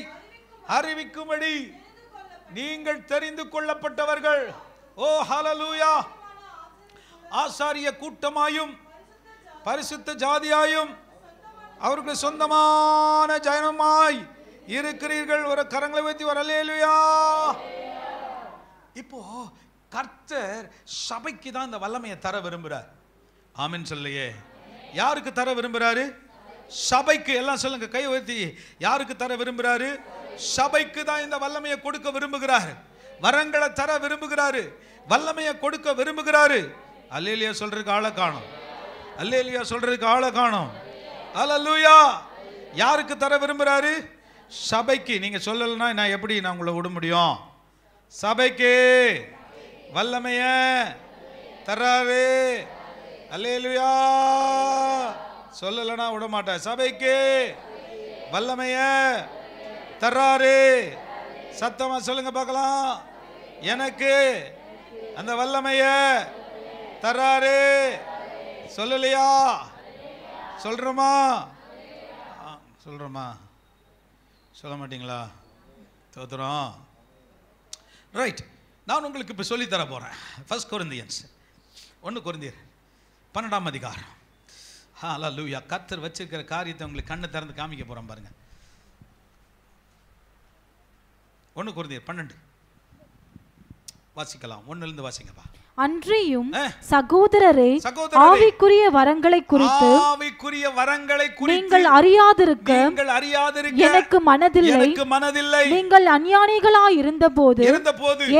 அறிவிக்கும்படி நீங்கள் தெரிந்து கொள்ளப்பட்டவர்கள். ஓ ஹல்லேலூயா. ஆசாரிய கூட்டமாயும் பரிசுத்த ஜாதியாயும் அவருக்கு சொந்தமான ஜனமாய் இருக்கிறீர்கள். ஒரு கரங்களை வைத்து ஒரு அல்லேலூயா. இப்போ கர்த்தர் சபைக்கு தான் இந்த வல்லமையை தர விரும்புகிறார். ஆமென் சொல்லையே. யாருக்கு தர விரும்புகிறாரு? சபைக்கு. எல்லாம் சொல்லுங்க, கை உயர்த்தி. யாருக்கு தர விரும்புகிறாரு? சபைக்கு தான் இந்த வல்லமையை கொடுக்க விரும்புகிறார். வரங்களை தர விரும்புகிறாரு, வல்லமையை கொடுக்க விரும்புகிறாரு. அல்லேலூயா சொல்றதுக்கு ஆளை காணோம். அல்லேலூயா சொல்றதுக்கு ஆளை காணோம். அல்லேலூயா. யாருக்கு தர விரும்புகிறாரு? சபைக்கு. நீங்க சொல்லலைன்னா நான் எப்படி நான் உங்களை விட முடியும்? சபைக்கு வல்லமைய தராரு. அல்லேலூயா. சொல்லலைன்னா விட மாட்டேன். சபைக்கு வல்லமைய தராரு. சத்தமா சொல்லுங்க பார்க்கலாம். எனக்கு அந்த வல்லமைய தராரு. சொல்லலையா? சொல்றோமா? சொல்கிறோமா? சொல்ல மாட்டீங்களா? தோத்துறோம். ரைட், நான் உங்களுக்கு இப்போ சொல்லித்தர போகிறேன். 1 கொரிந்தியன்ஸ் 1 கொரிந்தியர் 12ஆம் அதிகாரம். ஹல்லேலூயா. கர்த்தர் வச்சிருக்கிற காரியத்தை உங்களுக்கு கண்ணை திறந்து காமிக்க போகிறோம் பாருங்க. 1 கொரிந்தியர் 12 வாசிக்கலாம். 1லிருந்து வாசிங்கப்பா. அன்றியும் சகோதரரே, ஆவிக்குரிய வரங்களை குறித்து நீங்கள் அறியாதிருக்க எனக்கு மனதில்லை. நீங்கள் அஞ்ஞானிகளாய் இருந்தபோது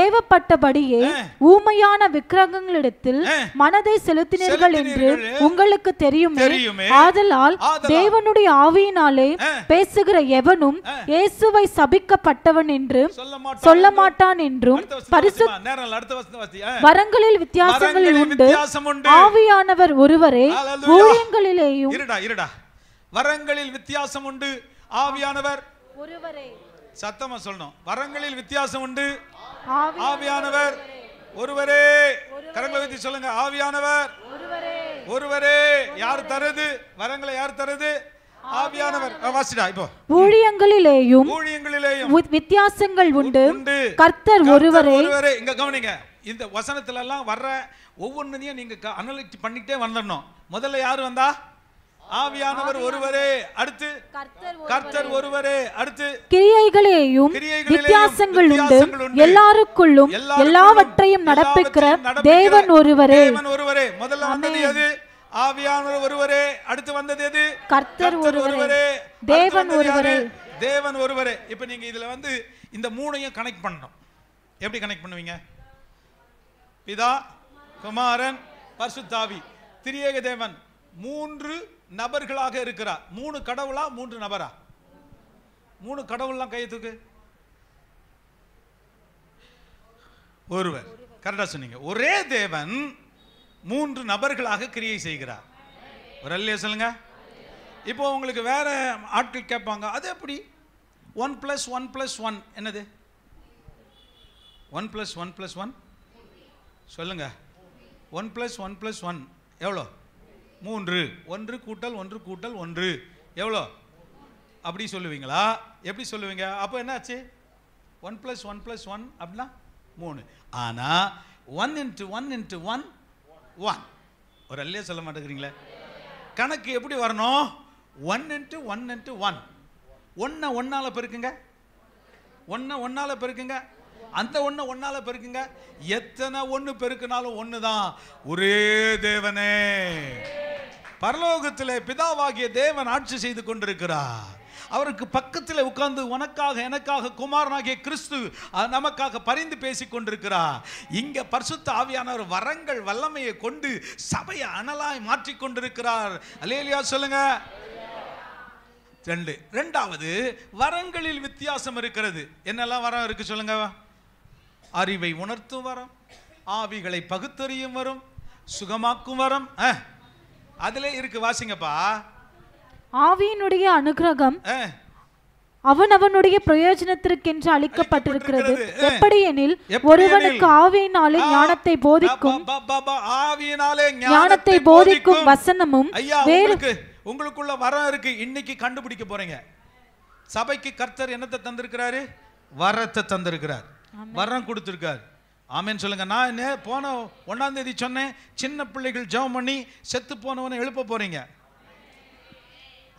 ஏவப்பட்டபடியே ஊமையான விக்கிரகங்களிடத்தில் மனதை செலுத்தினீர்கள் என்று உங்களுக்கு தெரியுமே. ஆதலால் தேவனுடைய ஆவியினாலே பேசுகிற எவனும் இயேசுவை சபிக்கப்பட்டவன் என்று சொல்ல மாட்டான் என்றும், வரங்களில் வித்தியாசங்கள் உண்டு, ஆவியானவர் ஒருவரே, ஊழியங்களிலேயும் வரங்களில் வித்தியாசம் உண்டு, ஆவியானவர் ஒருவரே. சத்தமா சொல்லணும். வரங்களில் வித்தியாசம் உண்டு, ஆவியானவர் ஒருவரே. கரங்களை வைத்து சொல்லுங்க. ஆவியானவர் ஒருவரே. யார் தருது வரங்களை? யார் தருது? ஆவியானவர். வாசிடா. இப்போ ஊழியங்களிலேயும் வித்தியாசங்கள் உண்டு, கர்த்தர் ஒருவரே. இங்க கவனிங்க. இந்த வசனத்துல எல்லாம் வர்ற ஒவ்வொன்றையும் நீங்க அனலைஸ் பண்ணிட்டே வந்துடணும். முதல்ல யார் வந்தா? ஆவியானவர் ஒருவரே. அடுத்து கர்த்தர் ஒருவரே. அடுத்து கிரியைகளேயும் வித்தியாசங்கள் உண்டு, எல்லாருக்குள்ளும் எல்லாவற்றையும் நடப்பிக்கிற தேவன் ஒருவரே. முதல்ல வந்தது எது? ஆவியானவர் ஒருவரே. அடுத்து வந்தது எது? கர்த்தர் ஒருவரே, தேவன் ஒருவரே. தேவன் ஒருவரே. இப்போ நீங்க இதுல வந்து இந்த மூணையும் கனெக்ட் பண்ணணும். எப்படி கனெக்ட் பண்ணுவீங்க? பிதா, குமாரன், பரிசுத்தாவி, திரியேக தேவன் 3 நபர்களாக இருக்கிறார். 3 கடவுளா 3 நபரா? 3 கடவுள்லாம் கையத்துக்கு ஒருவர். கரெக்டா சொன்னீங்க. ஒரே தேவன் 3 நபர்களாக கிரியை செய்கிறார். ஒரு அல்லேலூயா சொல்லுங்க. இப்போ உங்களுக்கு வேற ஆட்கள் கேட்பாங்க, அது எப்படி 1 + 1 + 1 என்னது? 1 + 1 + 1 சொல்லுங்க. 1 + 1 + 1 எவ்வளோ? 3. 1 + 1 = 1 எவ்வளோ? அப்படி சொல்லுவீங்களா? எப்படி சொல்லுவீங்க? அப்போ என்னாச்சு? 1 + 1 + 1 அப்படின்னா 3. ஆனா 1 × 1 × 1 1. ஒரு அல்லையே சொல்ல மாட்டேங்கிறீங்களே. கணக்கு எப்படி வரணும்? 1 × 1 × 1. 1 1ஆல பெருக்குங்க. 1 1ஆல பெருக்குங்க. அந்த 1 1ஆல பெருக்குங்க. எத்தனை 1 பெருக்கினாலும் 1 தான். ஒரே தேவனே. பரலோகத்திலே பிதாவாகிய தேவன் ஆட்சி செய்து கொண்டிருக்கிறார். அவருக்கு பக்கத்தில் உட்கார்ந்து உனக்காக எனக்காக குமாரனாகிய கிறிஸ்து நமக்காக பரிந்து பேசிக் கொண்டிருக்கிறார். இங்க பரிசுத்த ஆவியானவர் வரங்கள் வல்லமையை கொண்டு சபையை அனலாய் மாற்றிக் கொண்டிருக்கிறார். அல்லேலூயா சொல்லுங்க. 2. இரண்டாவது, வரங்களில் வித்தியாசம் இருக்கிறது. என்னெல்லாம் வரம் இருக்கு சொல்லுங்க. அறிவை உணர்த்தும் வரம், ஆவிகளை பகுத்தறியும் வரம், சுகமாக்கும் வரம். அதிலே இருக்கு. வாசிங்கப்பா. ஆவியினுடைய அனுக்கிரகம் அவனவனுடைய பிரயோஜனத்திற்கென்று அளிக்கப்பட்டிருக்கிறது. எப்படி எனில், ஒருவனுக்கு ஆவியினாலே ஞானத்தை போதிக்கும் வசனமும் உங்களுக்குள்ள வரம் இருக்கு. இன்னைக்கு கண்டுபிடிக்க போறீங்க. சபைக்கு கர்த்தர் என்னத்தை தந்திருக்கிறாரு? வரத்தை தந்திருக்கிறார். வரம் கொடுத்திருக்காரு. ஆமென் சொல்லுங்க. நான் போன 1ஆம் தேதி சொன்னேன், சின்ன பிள்ளைகள் ஜெபம் பண்ணி செத்து போனவனை எழுப்ப போறீங்க.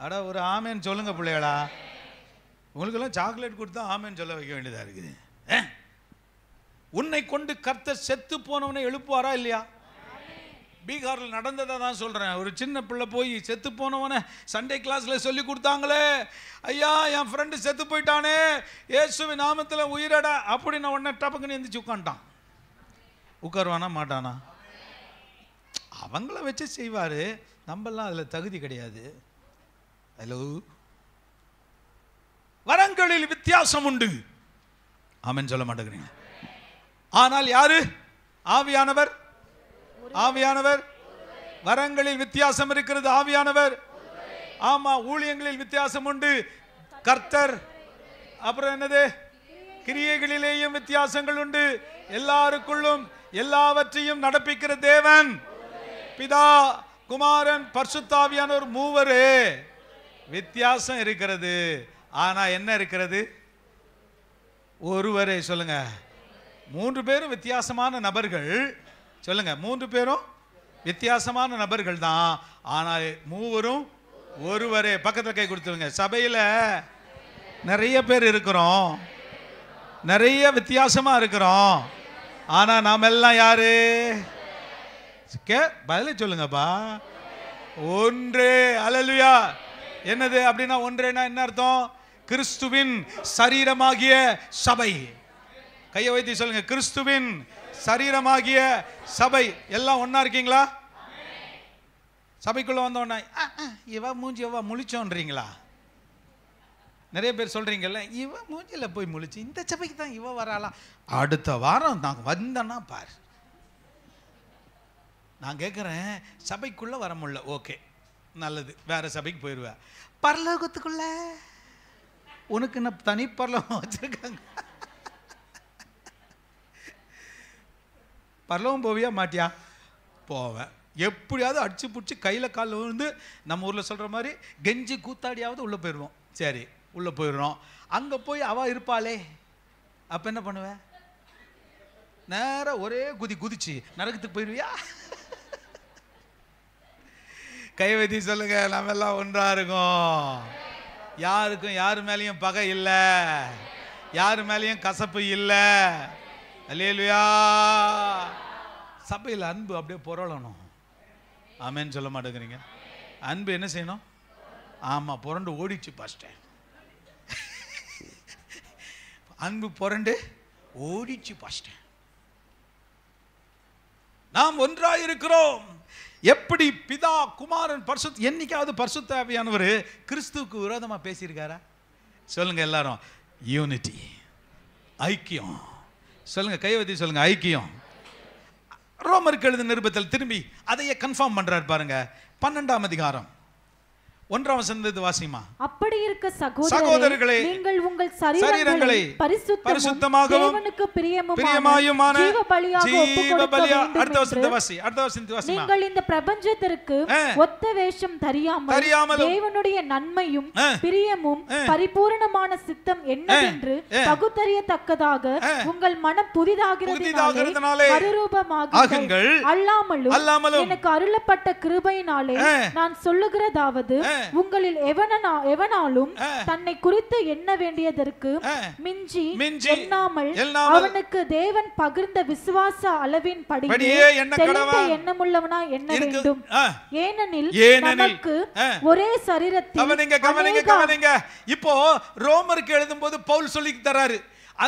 அட ஒரு ஆமேன் சொல்லுங்க பிள்ளைகளா. உங்களுக்கெல்லாம் சாக்லேட் கொடுத்தா ஆமேன் சொல்ல வைக்க வேண்டியதா இருக்குது. உன்னை கொண்டு கர்த்தர் செத்து போனவனை எழுப்புவாரா இல்லையா? பீகாரில் நடந்ததை தான் சொல்றேன். ஒரு சின்ன பிள்ளை போய் செத்து போனவனை சண்டே கிளாஸ்ல சொல்லி கொடுத்தாங்களே, ஐயா என் ஃப்ரெண்டு செத்து போயிட்டானே, இயேசுவின் நாமத்தில் உயிரடா அப்படின்னு உடனே டப்புக்குன்னு எந்திரிச்சு உட்காந்துட்டான். உட்காருவானா மாட்டானா? அவங்கள வச்சு செய்வாரு. நம்மளாம் அதில் தகுதி கிடையாது. ஹலோ. வரங்களில் வித்தியாசம் உண்டு. ஆமென் சொல்ல மாட்டேங்கிறீங்க. ஆனால் யாரு? ஆவியானவர். ஆவியானவர். வரங்களில் வித்தியாசம் இருக்கிறது. ஆவியானவர். ஆமா. ஊழியங்களில் வித்தியாசம் உண்டு. கர்த்தர். அப்புறம் என்னது? கிரியைகளிலேயும் வித்தியாசங்கள் உண்டு. எல்லாருக்குள்ளும் எல்லாவற்றையும் நடப்பிக்கிற தேவன் பிதா, குமாரன், பரிசுத்த ஆவியானவர் மூவரே. வித்தியாசம் இருக்கிறது. ஆனா என்ன இருக்கிறது? ஒருவரே. சொல்லுங்க. 3 பேரும் வித்தியாசமான நபர்கள். சொல்லுங்க. 3 பேரும் வித்தியாசமான நபர்கள் தான். ஆனால் மூவரும் ஒருவரே. பக்கத்தில் கை கொடுத்துருங்க. சபையில் நிறைய பேர் இருக்கிறோம், நிறைய வித்தியாசமா இருக்கிறோம். ஆனா நாம் எல்லாம் யாரு? பதில சொல்லுங்கப்பா. ஒன்றே. அல்லேலூயா. என்னது அப்படின்னா ஒன்றேனா என்ன அர்த்தம்? கிறிஸ்துவின் சரீரமாகிய சபை. கையை வைத்து சொல்லுங்க. கிறிஸ்துவின் சரீரமாகிய சபை. எல்லாம் ஒன்னா இருக்கீங்களா? சபைக்குள்ள வந்த உடனே இவ மூஞ்சி எவ்வளோ முழிச்சோன்றீங்களா? நிறைய பேர் சொல்றீங்கல்ல, இவ மூஞ்சில போய் முழிச்சு இந்த சபைக்கு தான் இவ வராளா, அடுத்த வாரம் நான் வந்தேன்னா பாரு. நான் கேட்குறேன், சபைக்குள்ள வர முடியல, ஓகே நல்லது, வேற சபைக்கு போயிடுவேன். பரலோகத்துக்குள்ள உனக்கு என்ன தனி பரலோகம் வச்சிருக்காங்க? பரலோகம் போவியா மாட்டியா? போவேன். எப்படியாவது அடிச்சு பிடிச்சி கையில் காலில் விழுந்து நம்ம ஊரில் சொல்கிற மாதிரி கெஞ்சி கூத்தாடியாவது உள்ளே போயிடுவோம். சரி, உள்ளே போயிடுறோம். அங்கே போய் அவள் இருப்பாளே, அப்போ என்ன பண்ணுவேன்? நேராக ஒரே குதிச்சு நரகத்துக்கு போயிடுவியா? கை வைத்தி சொல்லுங்க. நம்ம எல்லாம் ஒன்றா இருக்கோம். யாருக்கும் யாரு மேலேயும் பகை இல்லை, யாரு மேலேயும் கசப்பு இல்லை. அல்லேலூயா. சபையில் அன்பு அப்படியே புரளணும். ஆமேன்னு சொல்ல மாட்டேங்கிறீங்க. அன்பு என்ன செய்யணும்? ஆமா, புரண்டு ஓடிச்சு பாஸ்டர். அன்பு புரண்டு ஓடிச்சு பாஸ்டர். நாம் ஒன்றாய் இருக்கிறோம். எப்படி பிதா குமாரன் பரிசுத்த, என்னைக்காவது பரிசுத்த ஆவியானவர் கிறிஸ்துவுக்கு விரோதமா பேசியிருக்காரா? சொல்லுங்க எல்லாரும். யூனிட்டி, ஐக்கியம். சொல்லுங்க, கை வைத்து சொல்லுங்க, ஐக்கியம். ரோமருக்கு எழுதின நிருபத்தில் திரும்பி அதையே கன்ஃபார்ம் பண்றாரு பாருங்க. 12ஆம் அதிகாரம் 1ஆம் வசனத்தை வாசிமா. அப்படி இருக்க சகோதரர்களே, நீங்கள் உங்கள் சரீரங்களை பரிசுத்தமாகவும் தேவனுக்கு பிரியமாயுமான ஜீவ பலியாக ஒப்புக்கொடுக்க வேண்டும். நீங்கள் இந்த பிரபஞ்சத்திற்கு ஒத்த வேஷம் தெரியாமல் தேவனுடைய நன்மையும் பிரியமும் பரிபூரணமான சித்தம் என்னவென்று பகுத்தறியத்தக்கதாக உங்கள் மனம் புதிதாகிறதினாலே மறுரூபமாகுங்கள். அல்லாமலும் எனக்கு அருளப்பட்ட கிருபையினாலே நான் சொல்லுகிறதாவது, உங்களில் எவனாலும் தன்னை குறித்து எண்ண வேண்டியதற்கு மிஞ்சி எண்ணாமல் அவனுக்கு தேவன் பகிர்ந்த விசுவாச அளவின் படியே தெளிந்த எண்ணமுள்ளவனா எண்ண வேண்டும். ஏனெனில் நமக்கு ஒரே சரீரத்தில். இப்போ ரோமருக்கு எழுதும் போது பவுல் சொல்லி தராரு,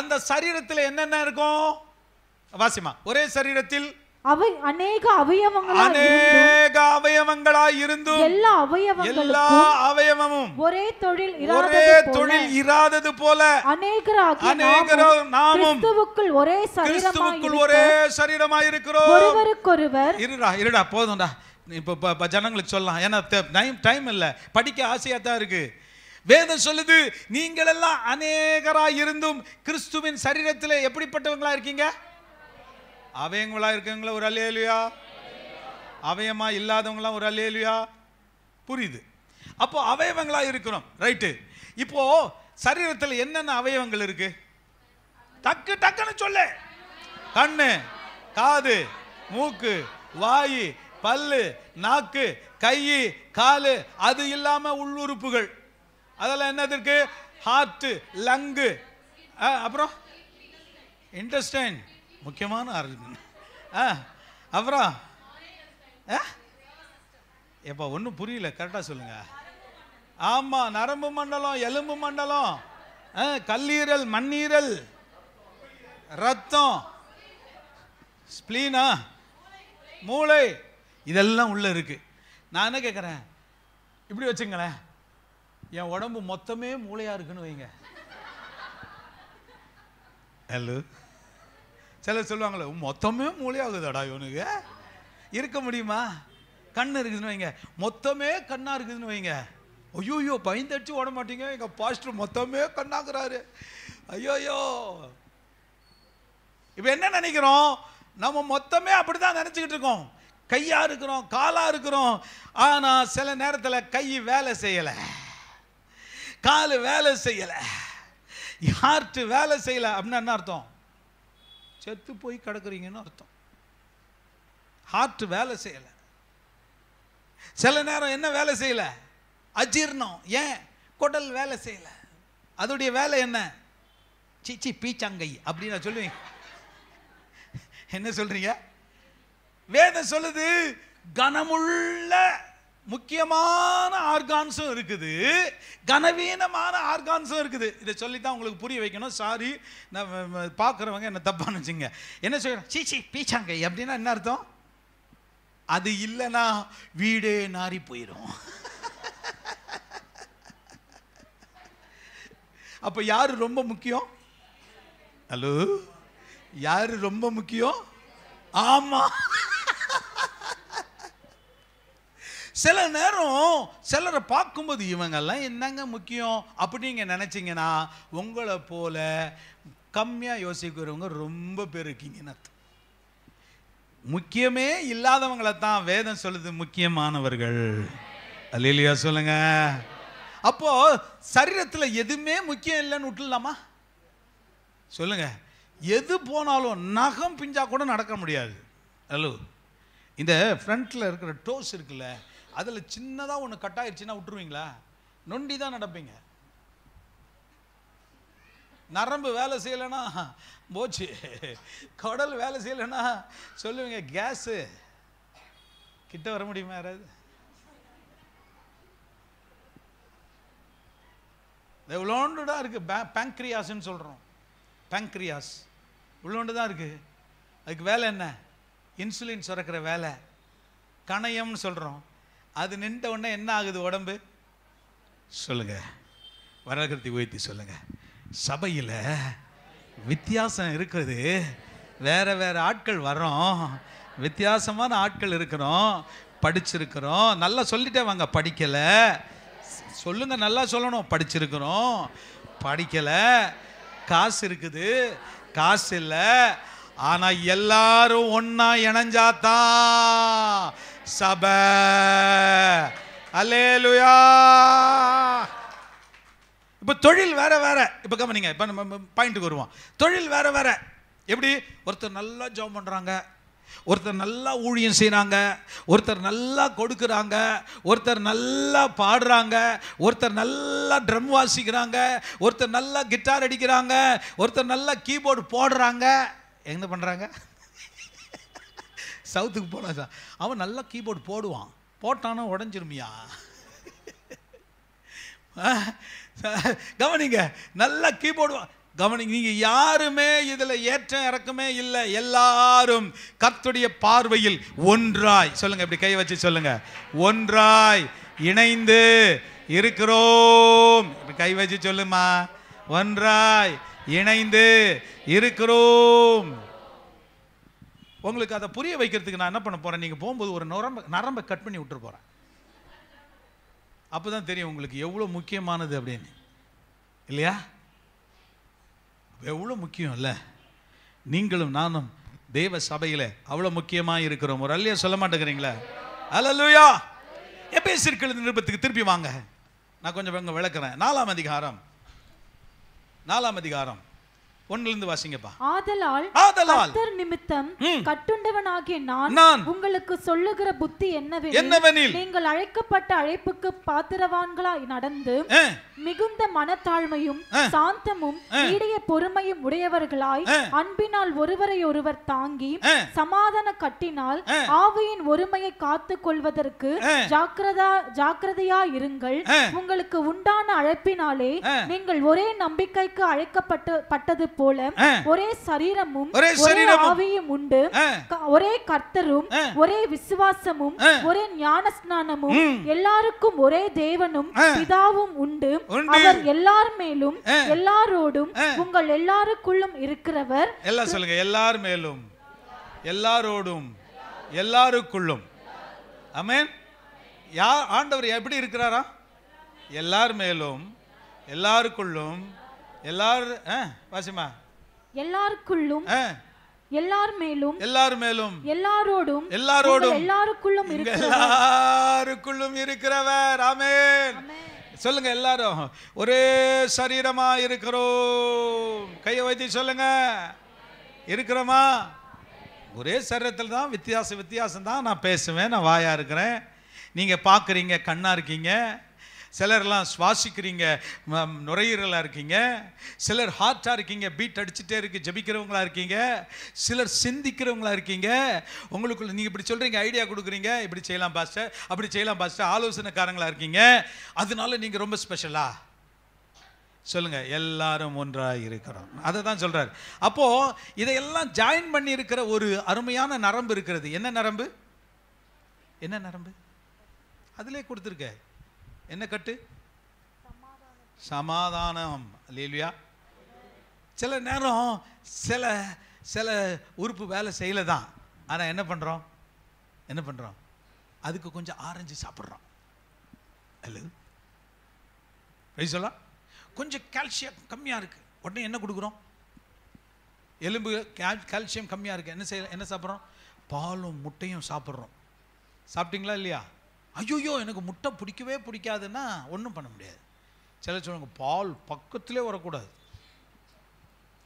அந்த சரீரத்தில் என்னென்ன இருக்கும் வாசிமா. ஒரே சரீரத்தில் அநேக அவயவங்களாய் இருந்தும் எல்லா அவயவமும் ஒரே தொழில் இராதது போல அநேகரும் நாமும் கிறிஸ்துவுக்குள் ஒரே சரீரமாய் இருக்கிறோம். ஒருவருக்கொருவர். இருடா போதும்டா, இப்ப ஜனங்களுக்கு சொல்லலாம், ஏன்னா டைம் இல்ல, படிக்க ஆசையா தான் இருக்கு. வேதம் சொல்லுது, நீங்கள் எல்லாம் அநேகராய் இருந்தும் கிறிஸ்துவின் சரீரத்தில் எப்படிப்பட்டவங்களா இருக்கீங்க? அவயங்களா இருக்கவங்களா ஒரு அல்லேலூயா, அவயமா இல்லாதவங்களா ஒரு அல்லேலூயா. புரியுது? அப்போ அவயவங்களா இருக்கிறோம், ரைட்டு. இப்போ சரீரத்தில் என்னென்ன அவயவங்கள் இருக்கு? டக்குன்னு சொல்லு. கண்ணு, காது, மூக்கு, வாய், பல்லு, நாக்கு, கை, காலு, அது இல்லாம உள்ளுறுப்புகள். அதெல்லாம் என்னது இருக்கு? ஹார்ட், லங்கு, அப்புறம் இன்டெஸ்டைன், முக்கியமான ஆர்கன். அப்புறம் எப்போ ஒன்றும் புரியல, கரெக்டாக சொல்லுங்க. ஆமா, நரம்பு மண்டலம், எலும்பு மண்டலம், கல்லீரல், மண்ணீரல், ரத்தம், ஸ்பிளீனா, மூளை, இதெல்லாம் உள்ள இருக்கு. நான் என்ன கேட்குறேன், இப்படி வச்சுங்களேன், என் உடம்பு மொத்தமே மூளையா இருக்குன்னு வைங்க. ஹலோ, சிலர் சொல்லுவாங்களே, மொத்தமே மூளையாகுதாடா இவனுக்கு, இருக்க முடியுமா? கண் இருக்குதுன்னு வைங்க, மொத்தமே கண்ணா இருக்குதுன்னு வைங்க. ஐயோயோ, பயந்தடிச்சு ஓட மாட்டீங்க, எங்க பாஸ்டர் மொத்தமே கண்ணாக்குறாரு, ஐயோயோ. இப்ப என்ன நினைக்கிறோம்? நம்ம மொத்தமே அப்படிதான் நினைச்சுக்கிட்டு இருக்கோம். கையா இருக்கிறோம், காலா இருக்கிறோம். ஆனா சில நேரத்தில் கை வேலை செய்யல. காலு வேலை செய்யல, ஹார்ட் வேலை செய்யல அப்படின்னா என்ன அர்த்தம்? செத்து போய் கிடக்குறீங்கன்னு அர்த்தம். ஹார்ட் வேலை செய்யல. சில நேரம் என்ன வேலை செய்யல? அஜீர்ணம். ஏன்? குடல் வேலை செய்யல. அதோடைய வேலை என்ன? சீச்சி பீச்சாங்கை அப்படின்னு நான் சொல்லுவேன். என்ன சொல்றீங்க? வேதம் சொல்லுது கனமுள்ள முக்கியமான ஆர்கான்ஸும் இருக்குது, கனவீனமான ஆர்கான்ஸும் இருக்குது. இதை சொல்லித்தான் உங்களுக்கு புரிய வைக்கணும். சாரி, நான் பார்க்குறவங்க என்ன தப்பா நினைச்சுங்க. என்ன சொல்றேன்? சீச்சி பீச்சாங்கை அப்படின்னா என்ன அர்த்தம்? அது இல்லைன்னா வீடே நாரி போயிடும். அப்ப யாரு ரொம்ப முக்கியம்? ஹலோ, யாரு ரொம்ப முக்கியம்? ஆமா. சில நேரம் சிலரை பார்க்கும்போது இவங்கெல்லாம் என்னங்க முக்கியம் அப்படிங்க நினைச்சீங்கன்னா உங்களை போல கம்மியா யோசிக்கிறவங்க ரொம்ப பேர் இருக்கீங்கன்னு அர்த்தம். முக்கியமே இல்லாதவங்களை தான் வேதம் சொல்லுது முக்கியமானவர்கள். அல்லேலூயா சொல்லுங்க. அப்போ சரீரத்துல எதுவுமே முக்கியம் இல்லைன்னு விட்டுலாமா? சொல்லுங்க. எது போனாலும் நகம் பிஞ்சா கூட நடக்க முடியாது. ஹலோ, இந்த ஃப்ரண்ட்ல இருக்கிற டோஸ் இருக்குல்ல, அதுல சின்னதா ஒன்று கட் ஆயிடுச்சுன்னா விட்டுருவீங்களா? நொண்டி தான் நடப்பீங்க. நரம்பு வேலை செய்யலைன்னா போச்சு, குடல் வேலை செய்யலைன்னா சொல்லுவீங்க கேஸு. கிட்ட வர முடியுமா யாராவது? இவ்வளோண்டு தான் இருக்கு. பேங்க்ரியாஸ்ன்னு சொல்கிறோம். பேங்க்ரியாஸ் இவ்வளோண்டு தான் இருக்கு. அதுக்கு வேலை என்ன? இன்சுலின் சுரக்கிற வேலை. கணையம்னு சொல்கிறோம். அது நின்ற உடனே என்ன ஆகுது உடம்பு? சொல்லுங்க, வரகத்தை உயர்த்தி சொல்லுங்க. சபையில் வித்தியாசம் இருக்குது. வேற வேற ஆட்கள் வரோம், வித்தியாசமான ஆட்கள் இருக்கிறோம், படிச்சிருக்கிறோம். நல்லா சொல்லிட்டே வாங்க. படிக்கலை சொல்லுங்க, நல்லா சொல்லணும். படிச்சிருக்கிறோம், படிக்கலை, காசு இருக்குது, காசு இல்லை. ஆனா எல்லாரும் ஒன்னா இணைஞ்சாதான் சபை. அல்லேலூயா. இப்ப தொழில் வேற வேற. இப்ப கவனிங்க, இப்ப நம்ம பாயிண்ட்டுக்கு வருவோம். தொழில் வேற வேற. எப்படி? ஒருத்தர் நல்லா ஜாப் பண்றாங்க, ஒருத்தர் நல்லா ஊழியம் செய்கிறாங்க, ஒருத்தர் நல்லா கொடுக்குறாங்க, ஒருத்தர் நல்லா பாடுறாங்க, ஒருத்தர் நல்லா ட்ரம் வாசிக்கிறாங்க, ஒருத்தர் நல்லா கிட்டார் அடிக்கிறாங்க, ஒருத்தர் நல்லா கீபோர்டு போடுறாங்க. என்ன பண்ணுறாங்க? சவுத்துக்கு போனா சார், அவன் நல்லா கீபோர்டு போடுவான், போட்டானா உடஞ்சிருமியா? கவனிங்க, நல்லா கீபோர்டு கவனிங்க. நீங்க யாருமே இதுல ஏற்றம் இறக்கமே இல்லை. எல்லாரும் கர்த்தருடைய பார்வையில் ஒன்றாய், சொல்லுங்க, இப்படி கை வச்சு சொல்லுங்க, ஒன்றாய் இணைந்து இருக்கிறோம். கை வச்சு சொல்லுமா, ஒன்றாய் இணைந்து இருக்கிறோம். உங்களுக்கு அதை புரிய வைக்கிறதுக்கு நான் என்ன பண்ண போறேன்? நீங்க போகும்போது ஒரு நரம்பை கட் பண்ணி விட்டுற போறேன். அப்பதான் தெரியும் உங்களுக்கு எவ்வளவு முக்கியமானது அப்படின்னு. இல்லையா? எவ்வளோ முக்கியம் இல்லை? நீங்களும் நானும் தேவ சபையில் அவ்வளோ முக்கியமாக இருக்கிறோம். ஒரு அல்லையா சொல்ல மாட்டேங்கிறீங்களா? அல்லேலூயா. எபேசியர் நிருபத்துக்கு திருப்பி வாங்க. நான் கொஞ்சம் விளக்குறேன். 4ஆம் அதிகாரம் 1 வாசிங்கப்பா. ஆதலால் கர்த்தர் நிமித்தம் கட்டுண்டவனாகிய நான் உங்களுக்கு சொல்லுகிற புத்தி என்னவெனில், நீங்கள் அழைக்கப்பட்ட அழைப்புக்கு பாத்திரவான்களாய் நடந்து மிகுந்த மனத்தாழ்மையும் சாந்தமும் நீடிய பொறுமையும் உடையவர்களாய் அன்பினால் ஒருவரை ஒருவர் தாங்கி சமாதான கட்டினால் ஆவியின் ஒருமையை காத்துக் கொள்வதற்கு ஜாக்கிரதையா இருங்கள். உங்களுக்கு உண்டான அழைப்பினாலே நீங்கள் ஒரே நம்பிக்கைக்கு அழைக்கப்பட்டது போல ஒரே சரீரமும் ஒரே ஆவியும் உண்டு, ஒரே கர்த்தரும் ஒரே விசுவாசமும் ஒரே ஞானஸ்நானமும் எல்லாருக்கும் ஒரே தேவனும் பிதாவும் உண்டு. அவர் எல்லார் மேலும் எல்லாரோடும் உங்கள் எல்லாருக்குள்ளும் இருக்கிறவர். எல்லாம் சொல்லுங்க, எல்லார் மேலும் எல்லாரோடும் எல்லாருக்குள்ளும். ஆமென். ஆண்டவர் எப்படி இருக்கிறாரா? எல்லார் மேலும் எல்லாருக்குள்ளும். வாசிமா. எல்லாருக்குள்ளும் எல்லார் மேலும் எல்லார் மேலும் எல்லாரோடும் எல்லாரோடும் எல்லாருக்குள்ளும் இருக்கிறவர். ஆமென். சொல்லுங்க எல்லாரும், ஒரே சரீரமா இருக்கிறோம். கையை வைத்து சொல்லுங்க, இருக்கிறோமா? ஒரே சரீரத்தில் தான், வித்தியாசம் தான். நான் பேசுவேன், நான் வாயா இருக்கிறேன், நீங்க பார்க்குறீங்க, கண்ணா இருக்கீங்க. சிலர்லாம் சுவாசிக்கிறீங்க, நுரையீரலாக இருக்கீங்க. சிலர் ஹார்ட்டாக இருக்கீங்க, பீட் அடிச்சுட்டே இருக்கு, ஜபிக்கிறவங்களா இருக்கீங்க. சிலர் சிந்திக்கிறவங்களா இருக்கீங்க. உங்களுக்குள்ள நீங்கள் இப்படி சொல்கிறீங்க, ஐடியா கொடுக்குறீங்க, இப்படி செய்யலாம் பாஸ்டர், அப்படி செய்யலாம் பாஸ்டர், ஆலோசனைக்காரங்களா இருக்கீங்க. அதனால நீங்கள் ரொம்ப ஸ்பெஷலா? சொல்லுங்க, எல்லாரும் ஒன்றாக இருக்கிறோம். அதை தான் சொல்கிறார். அப்போது இதையெல்லாம் ஜாயின் பண்ணி இருக்கிற ஒரு அருமையான நரம்பு இருக்கிறது. என்ன நரம்பு? என்ன நரம்பு? அதிலே கொடுத்துருக்க. என்ன கட்டு? சமாதானம். அல்லேலூயா. சில நேரம் சில உறுப்பு வேலை செய்யல தான். ஆனால் என்ன பண்ணுறோம்? அதுக்கு கொஞ்சம் ஆரஞ்சு சாப்பிட்றோம். அல்ல சொல்லலாம், கொஞ்சம் கால்சியம் கம்மியாக இருக்குது, உடனே என்ன கொடுக்குறோம்? எலும்பு கால்சியம் கம்மியாக இருக்குது, என்ன சாப்பிட்றோம்? பாலும் முட்டையும் சாப்பிட்றோம். சாப்பிட்டீங்களா இல்லையா? ஐயோ எனக்கு முட்டை பிடிக்கவே பிடிக்காதுன்னா ஒன்றும் பண்ண முடியாது. சில சொல்லுங்க, பால் பக்கத்திலே வரக்கூடாது,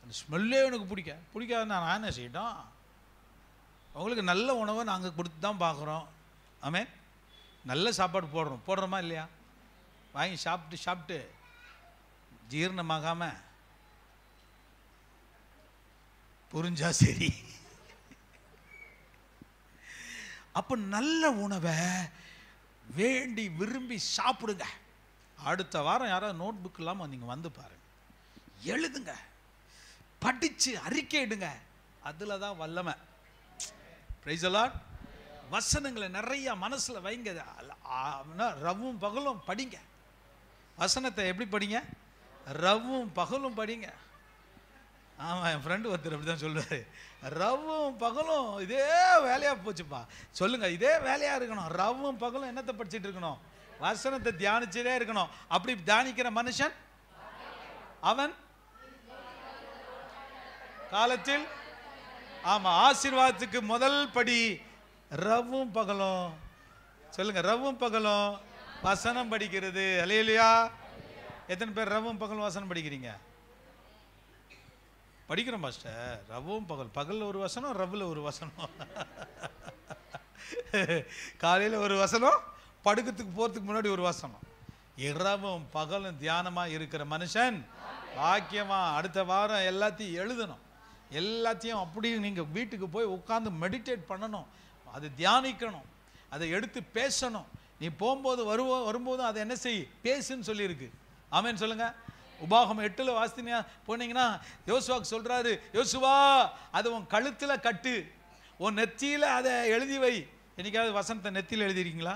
அந்த ஸ்மெல்லே எனக்கு பிடிக்காதுன்னா நான் என்ன செய்யட்டும்? அவங்களுக்கு நல்ல உணவை நாங்கள் கொடுத்து தான் பார்க்குறோம். ஆமாம், நல்ல சாப்பாடு போடுறோமா இல்லையா? வாங்கி சாப்பிட்டு ஜீரணமாகாம புரிஞ்சா சரி. அப்போ நல்ல உணவை வேண்டி விரும்பி சாப்பிடுங்க. அடுத்த வாரம் யாராவது நோட் புக் இல்லாமல் நீங்கள் வந்து பாருங்க, எழுதுங்க, படித்து அறிக்கையிடுங்க. அதில் தான் வல்லமை. Praise the Lord. வசனங்களை நிறைய மனசில் வைங்க. ரவும் பகலும் படிங்க. வசனத்தை எப்படி படிங்க? ரவும் பகலும் படிங்க. ஆமாம், என் ஃப்ரெண்டு ஒருத்தர் அப்படி தான் சொல்லுவார், ரவும் பகலும் இதே வேலையாக போச்சுப்பா. சொல்லுங்கள், இதே வேலையாக இருக்கணும். ரவும் பகலும் என்னத்தை படிச்சுட்டு இருக்கணும்? வசனத்தை தியானிச்சுட்டே இருக்கணும். அப்படி தியானிக்கிற மனுஷன் அவன் காலத்தில், ஆமாம், ஆசீர்வாதத்துக்கு முதல் படி ரவும் பகலும். சொல்லுங்க, ரவும் பகலும் வசனம் படிக்கிறது. அல்லேலூயா. எத்தனை பேர் ரவும் பகலும் வசனம் படிக்கிறீங்க? படிக்கிறோம் பாஸ்டர். ரவும் பகலில் ஒரு வசனம், ரவில் ஒரு வசனம், காலையில் ஒரு வசனம், படுக்கிறதுக்கு போகிறதுக்கு முன்னாடி ஒரு வசனம். இரவும் பகலும் தியானமாக இருக்கிற மனுஷன் பாக்கியமாக. அடுத்த வாரம் எல்லாத்தையும் எழுதணும். எல்லாத்தையும் அப்படியே நீங்கள் வீட்டுக்கு போய் உட்காந்து மெடிடேட் பண்ணணும், அது தியானிக்கணும், அதை எடுத்து பேசணும். நீ போகும்போது வரும்போது அதை என்ன செய்? பேசுன்னு சொல்லியிருக்கு. ஆமேன்னு சொல்லுங்க. உபாகம் 8 வாசித்தீங்க போனீங்கன்னா யோசுவாக்கு சொல்றாரு, யோசுவா அதை உன் கழுத்தில் கட்டு, உன் நெத்தியில் அதை எழுதி வை. என்னைக்காவது வசனத்தை நெத்தியில் எழுதிருக்கீங்களா?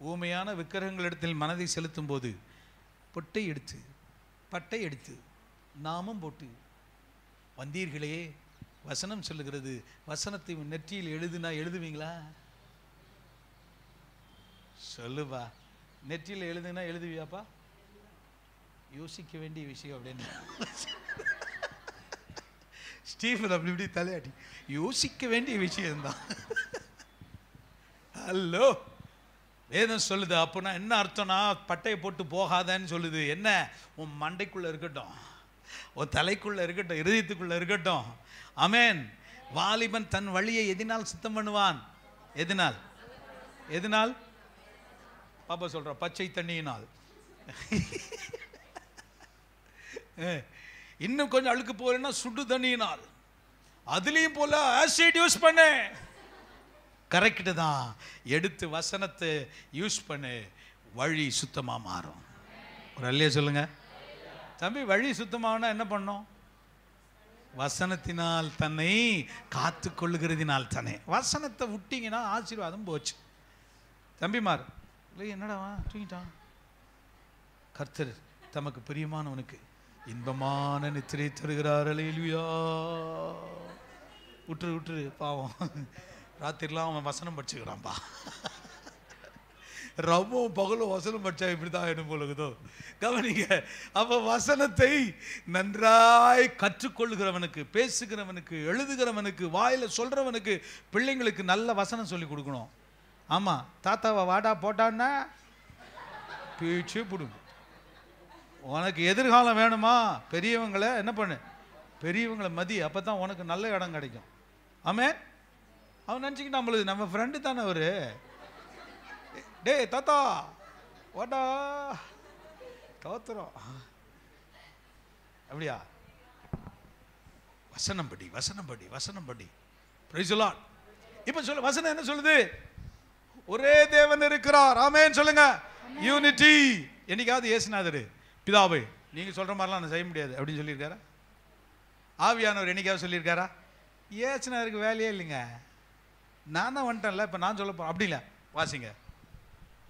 ஊமையான விக்கிரகங்கள் இடத்தில் மனதை செலுத்தும் போது பட்டை எடுத்து நாமம் போட்டு வந்தீர்களே, வசனம் சொல்லுகிறது, வசனத்தை நெற்றியில் எழுதுனா எழுதுவீங்களா? சொல்லுவா, நெற்றியில் எழுதுனா எழுதுவியாப்பா? யோசிக்க வேண்டிய விஷயம் அப்படின்னு ஸ்டீஃபன் அப்படி இப்படி தலையாட்டி யோசிக்க வேண்டிய விஷயம்தான். ஹலோ, வேதம் சொல்லுது. அப்போனா என்ன அர்த்தம்னா, பட்டையை போட்டு போகாதன்னு சொல்லுது. என்ன? உன் மண்டைக்குள்ளே இருக்கட்டும், உன் தலைக்குள்ளே இருக்கட்டும், இருதயத்துக்குள்ளே இருக்கட்டும். ஆமென். வாலிபன் தன் வழியை எதினால் சுத்தம் பண்ணுவான்? எதனால்? பாப்பா சொல்ற, பச்சை தண்ணியினால். இன்னும் கொஞ்சம் அழுக்கு போறேன்னா சுடு தண்ணியினால். அதுலேயும் போல ஆசிட் யூஸ் பண்ணு. கரெக்டு தான். எடுத்து வசனத்தை யூஸ் பண்ணு, வழி சுத்தமாக மாறும். ஒரு அல்லையா சொல்லுங்க தம்பி. வழி சுத்தமாகனா என்ன பண்ணும்? வசனத்தினால் தன்னை காத்து கொள்ளுகிறதினால் தானே. வசனத்தை விட்டீங்கன்னா ஆசீர்வாதம் போச்சு. தம்பிமார், இல்லை என்னடா தூங்கிட்டான். கர்த்தர் தமக்கு பிரியமானவனுக்கு இன்பமான நித்திரை தருகிறார். அல்லேலூயா. விட்டுரு பாவம், ராத்திரிலாம் அவன் வசனம் படிச்சுக்கிறான்பா. ரவும் பகலும் வசனம் படித்தா இப்படி தான் ஆயிடும் போலுக்குதோ. கவனிங்க. அப்போ வசனத்தை நன்றாய் கற்றுக்கொள்ளுகிறவனுக்கு, பேசுகிறவனுக்கு, எழுதுகிறவனுக்கு, வாயில் சொல்கிறவனுக்கு, பிள்ளைங்களுக்கு நல்ல வசனம் சொல்லி கொடுக்கணும். ஆமாம், தாத்தாவை வாடா போட்டான்னா பீச்சு பிடுங்க. உனக்கு எதிர்காலம் வேணுமா? பெரியவங்களை என்ன பண்ணு, பெரியவங்களை மதி, அப்போ தான் உனக்கு நல்ல இடம் கிடைக்கும். ஆமென். அவன் நினச்சிக்கிட்டு நம்மளுக்கு நம்ம ஃப்ரெண்டு தானே அவரு. டே தாத்தா வாடா தோத்துறோம் அப்படியா? வசனம் படி, வசனம் படி, வசனம் படி. Praise the Lord. இப்போ சொல்ல, வசனம் என்ன சொல்லுது? ஒரே தேவன் இருக்கிறார். ஆமென் சொல்லுங்க. யூனிட்டி. என்னைக்காவது இயேசுநாதர் பிதாவே நீங்க சொல்ற மாதிரிலாம் நான் செய்ய முடியாது அப்படின்னு சொல்லியிருக்காரா? ஆவியானவர் என்னைக்காவது சொல்லியிருக்காரா? இயேசுநாதருக்கு வேலையே இல்லைங்க, நான் தான் வந்துட்டேன்ல, இப்போ நான் சொல்ல போறேன் அப்படி இல்லை. வாசிங்க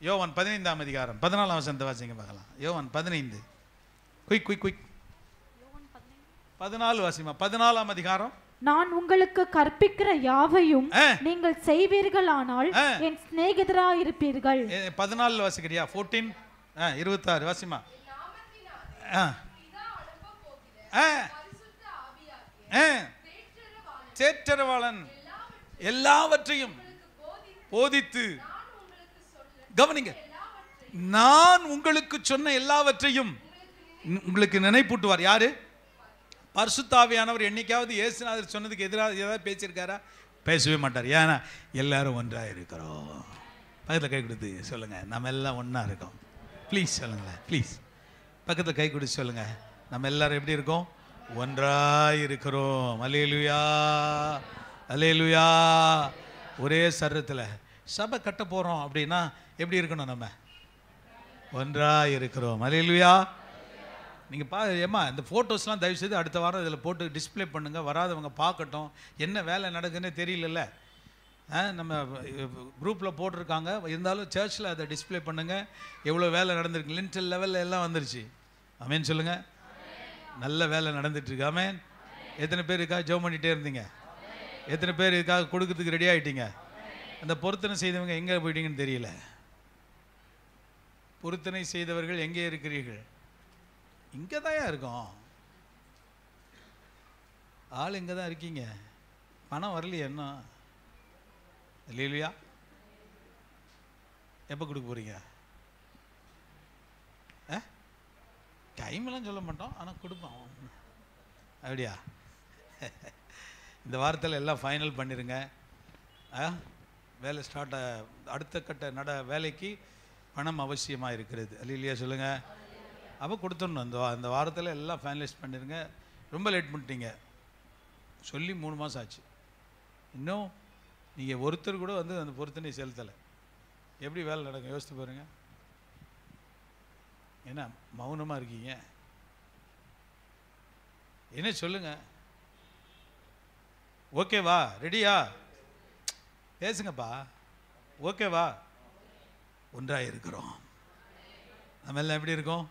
யோவான் 15ஆம் அதிகாரம் 14ஆம் வசனத்தை வாசிங்க பார்க்கலாம். யோவான் 15. Quick quick quick. 14 வாசிமா. 14ஆம் அதிகாரம். நான் உங்களுக்கு கற்பிக்கிற யாவையும் நீங்கள் செய்வீர்களானால் என் சிநேகிதராய் இருப்பீர்கள். 14 வாசிக்கிறியா? 14 26 வாசிமா. தேற்றரவாளன் எல்லாவற்றையும் போதித்து, கவனிங்க, நான் உங்களுக்கு சொன்ன எல்லாவற்றையும் உங்களுக்கு நினைப்பூட்டுவார். யாரு? பரிசுத்த ஆவியானவர். என்னைக்காவது இயேசுநாதர் சொன்னதுக்கு எதிராக ஏதாவது பேசியிருக்காரா? பேசவே மாட்டார். ஏன்னா எல்லாரும் ஒன்றாக இருக்கிறோம். பக்கத்தில் கை கொடுத்து சொல்லுங்க, நம்ம எல்லாம் ஒன்றா இருக்கோம். ப்ளீஸ் சொல்லுங்களேன், ப்ளீஸ் பக்கத்தில் கை கொடுத்து சொல்லுங்க, நம்ம எல்லாரும் எப்படி இருக்கோம்? ஒன்றாக இருக்கிறோம். அல்லேலூயா, அல்லேலூயா. ஒரே சரீரத்தில் சபை கட்ட போகிறோம் அப்படின்னா எப்படி இருக்கணும்? நம்ம ஒன்றாக இருக்கிறோம். அல்லேலூயா. நீங்கள் ஏம்மா இந்த ஃபோட்டோஸ்லாம் தயவுசெய்து அடுத்த வாரம் இதில் போட்டு டிஸ்பிளே பண்ணுங்கள், வராதவங்க பார்க்கட்டும். என்ன வேலை நடக்குதுன்னே தெரியலல்ல. நம்ம குரூப்பில் போட்டிருக்காங்க, இருந்தாலும் சர்ச்சில் அதை டிஸ்பிளே பண்ணுங்கள். எவ்வளோ வேலை நடந்திருக்கு, லிண்டல் லெவலில் எல்லாம் வந்துருச்சு. ஆமென் சொல்லுங்கள். நல்ல வேலை நடந்துட்டுருக்கு. ஆமென். எத்தனை பேர் இதுக்காக ஜெபம் பண்ணிகிட்டே இருந்தீங்க? எத்தனை பேர் இதுக்காக கொடுக்கறதுக்கு ரெடி ஆகிட்டீங்க? அந்த பொருத்தனை செய்தவங்க எங்கே போயிட்டீங்கன்னு தெரியல. பொருத்தனை செய்தவர்கள் எங்கே இருக்கிறீர்கள்? இங்கே தான் இருக்கோம். ஆள் இங்கே தான் இருக்கீங்க. பணம் வரலையே என்ன? இல்லையா? எப்போ கொடுக்க போகிறீங்க? டைம்லாம் சொல்ல மாட்டோம், ஆனால் கொடுப்போம். அப்படியா? இந்த வாரத்தில் எல்லாம் ஃபைனல் பண்ணிடுங்க. வேலை ஸ்டார்ட், அடுத்த கட்ட வேலைக்கு பணம் அவசியமாக இருக்கிறது. இல்லையா சொல்லுங்கள். அப்போ கொடுத்துடணும். அந்த வாரத்தில் எல்லாம் ஃபைனலைஸ் பண்ணிடுங்க. ரொம்ப லேட் பண்ணிட்டீங்க, சொல்லி 3 மாதம் ஆச்சு. இன்னும் நீங்கள் ஒருத்தர் கூட வந்து அந்த பொருத்தனை செலுத்தலை. எப்படி வேலை நடக்கும் யோசித்து பாருங்கள். என்ன மௌனமாக இருக்கீங்க? என்ன சொல்லுங்கள். ஓகேவா? ரெடியா? பேசுங்கப்பா. ஓகேவா? ஒன்றாக இருக்கிறோம். நம்ம எல்லாம் எப்படி இருக்கோம்?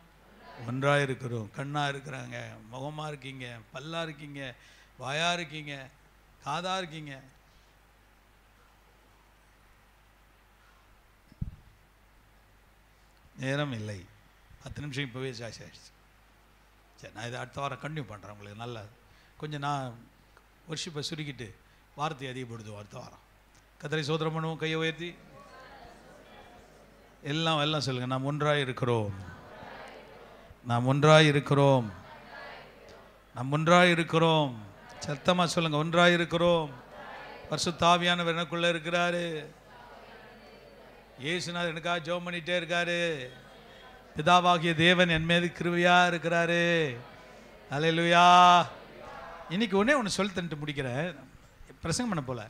ஒன்றாக இருக்கிறோம். கண்ணாக இருக்கிறாங்க, முகமாக இருக்கீங்க, பல்லாக இருக்கீங்க, வாயாக இருக்கீங்க, காதாக இருக்கீங்க. நேரம் இல்லை, 10 நிமிஷம் இப்போவே ஜாஸ்தி ஆகிடுச்சு. சரி, நான் இதை அடுத்த வாரம் கண்டினியூ பண்ணுறேன். உங்களுக்கு நல்லா கொஞ்சம் நான் வர்ஷிப்பை சுருக்கிட்டு வார்த்தையை அதிகப்படுத்துவோம் அடுத்த வாரம். கர்த்தரை சோதரம் பண்ணுவோம். கையை உயர்த்தி எல்லாம் சொல்லுங்கள். நாம் ஒன்றாக இருக்கிறோம், நாம் ஒன்றாக இருக்கிறோம், நாம் ஒன்றாக இருக்கிறோம். சத்தமாக சொல்லுங்கள், ஒன்றாக இருக்கிறோம். பரிசுத்த ஆவியானவர் எனக்குள்ளே இருக்கிறாரு. இயேசுநாதர் எனக்காக ஜெபம் பண்ணிகிட்டே இருக்காரு. பிதாவாகிய தேவன் என் மீது கிருபையாக இருக்கிறாரு. அல்லேலூயா. இன்னைக்கு ஒன்று சொல்லி தந்துட்டு முடிக்கிறேன். பிரசங்கம் பண்ண போல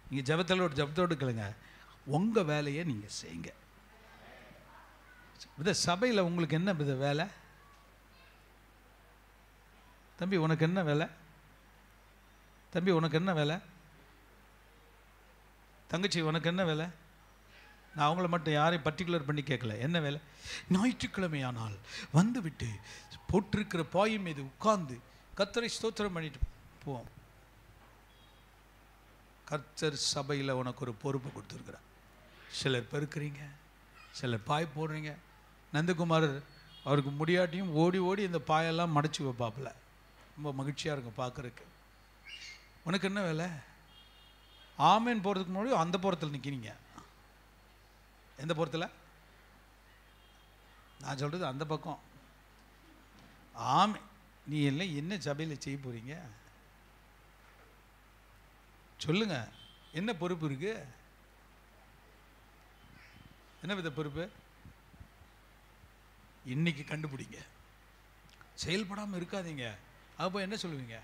நீங்கள் ஜபத்தோடு கேளுங்க. உங்கள் வேலையை நீங்கள் செய்யுங்க. சபையில் உங்களுக்கு என்ன வேலை? தம்பி உனக்கு என்ன வேலை? தம்பி உனக்கு என்ன வேலை? தங்கச்சி உனக்கு என்ன வேலை? நான் அவங்கள மட்டும் யாரையும் பர்டிகுலர் பண்ணி கேட்கல. என்ன வேலை? ஞாயிற்றுக்கிழமையானால் வந்து விட்டு போட்டிருக்கிற பாயின் மீது உட்கார்ந்து கர்த்தரை ஸ்தோத்திரம் பண்ணிட்டு போவோம். கர்த்தர் சபையில் உனக்கு ஒரு பொறுப்பு கொடுத்துருக்குறார். சிலர் பெருக்கிறீங்க, சிலர் பாய் போடுறீங்க. நந்தகுமார் அவருக்கு முடியாட்டியும் ஓடி ஓடி இந்த பாயெல்லாம் மடைச்சி வைப்பாப்புல. ரொம்ப மகிழ்ச்சியாக இருக்கும் பார்க்குறதுக்கு. உனக்கு என்ன வேலை? ஆமேன் போகிறதுக்கு முன்னாடி அந்த புறத்தில் நிற்கிறீங்க. எந்த புறத்தில்? நான் சொல்கிறது அந்த பக்கம். ஆமே. நீ எல்லாம் என்ன சபையில் செய்ய போகிறீங்க சொல்லுங்க. என்ன பொறுப்பு இருக்கு? என்ன வித பொறுப்பு? இன்னைக்கு கண்டுபிடிங்க. செயல்படாமல் இருக்காதீங்க. அப்போ என்ன சொல்லுவீங்க?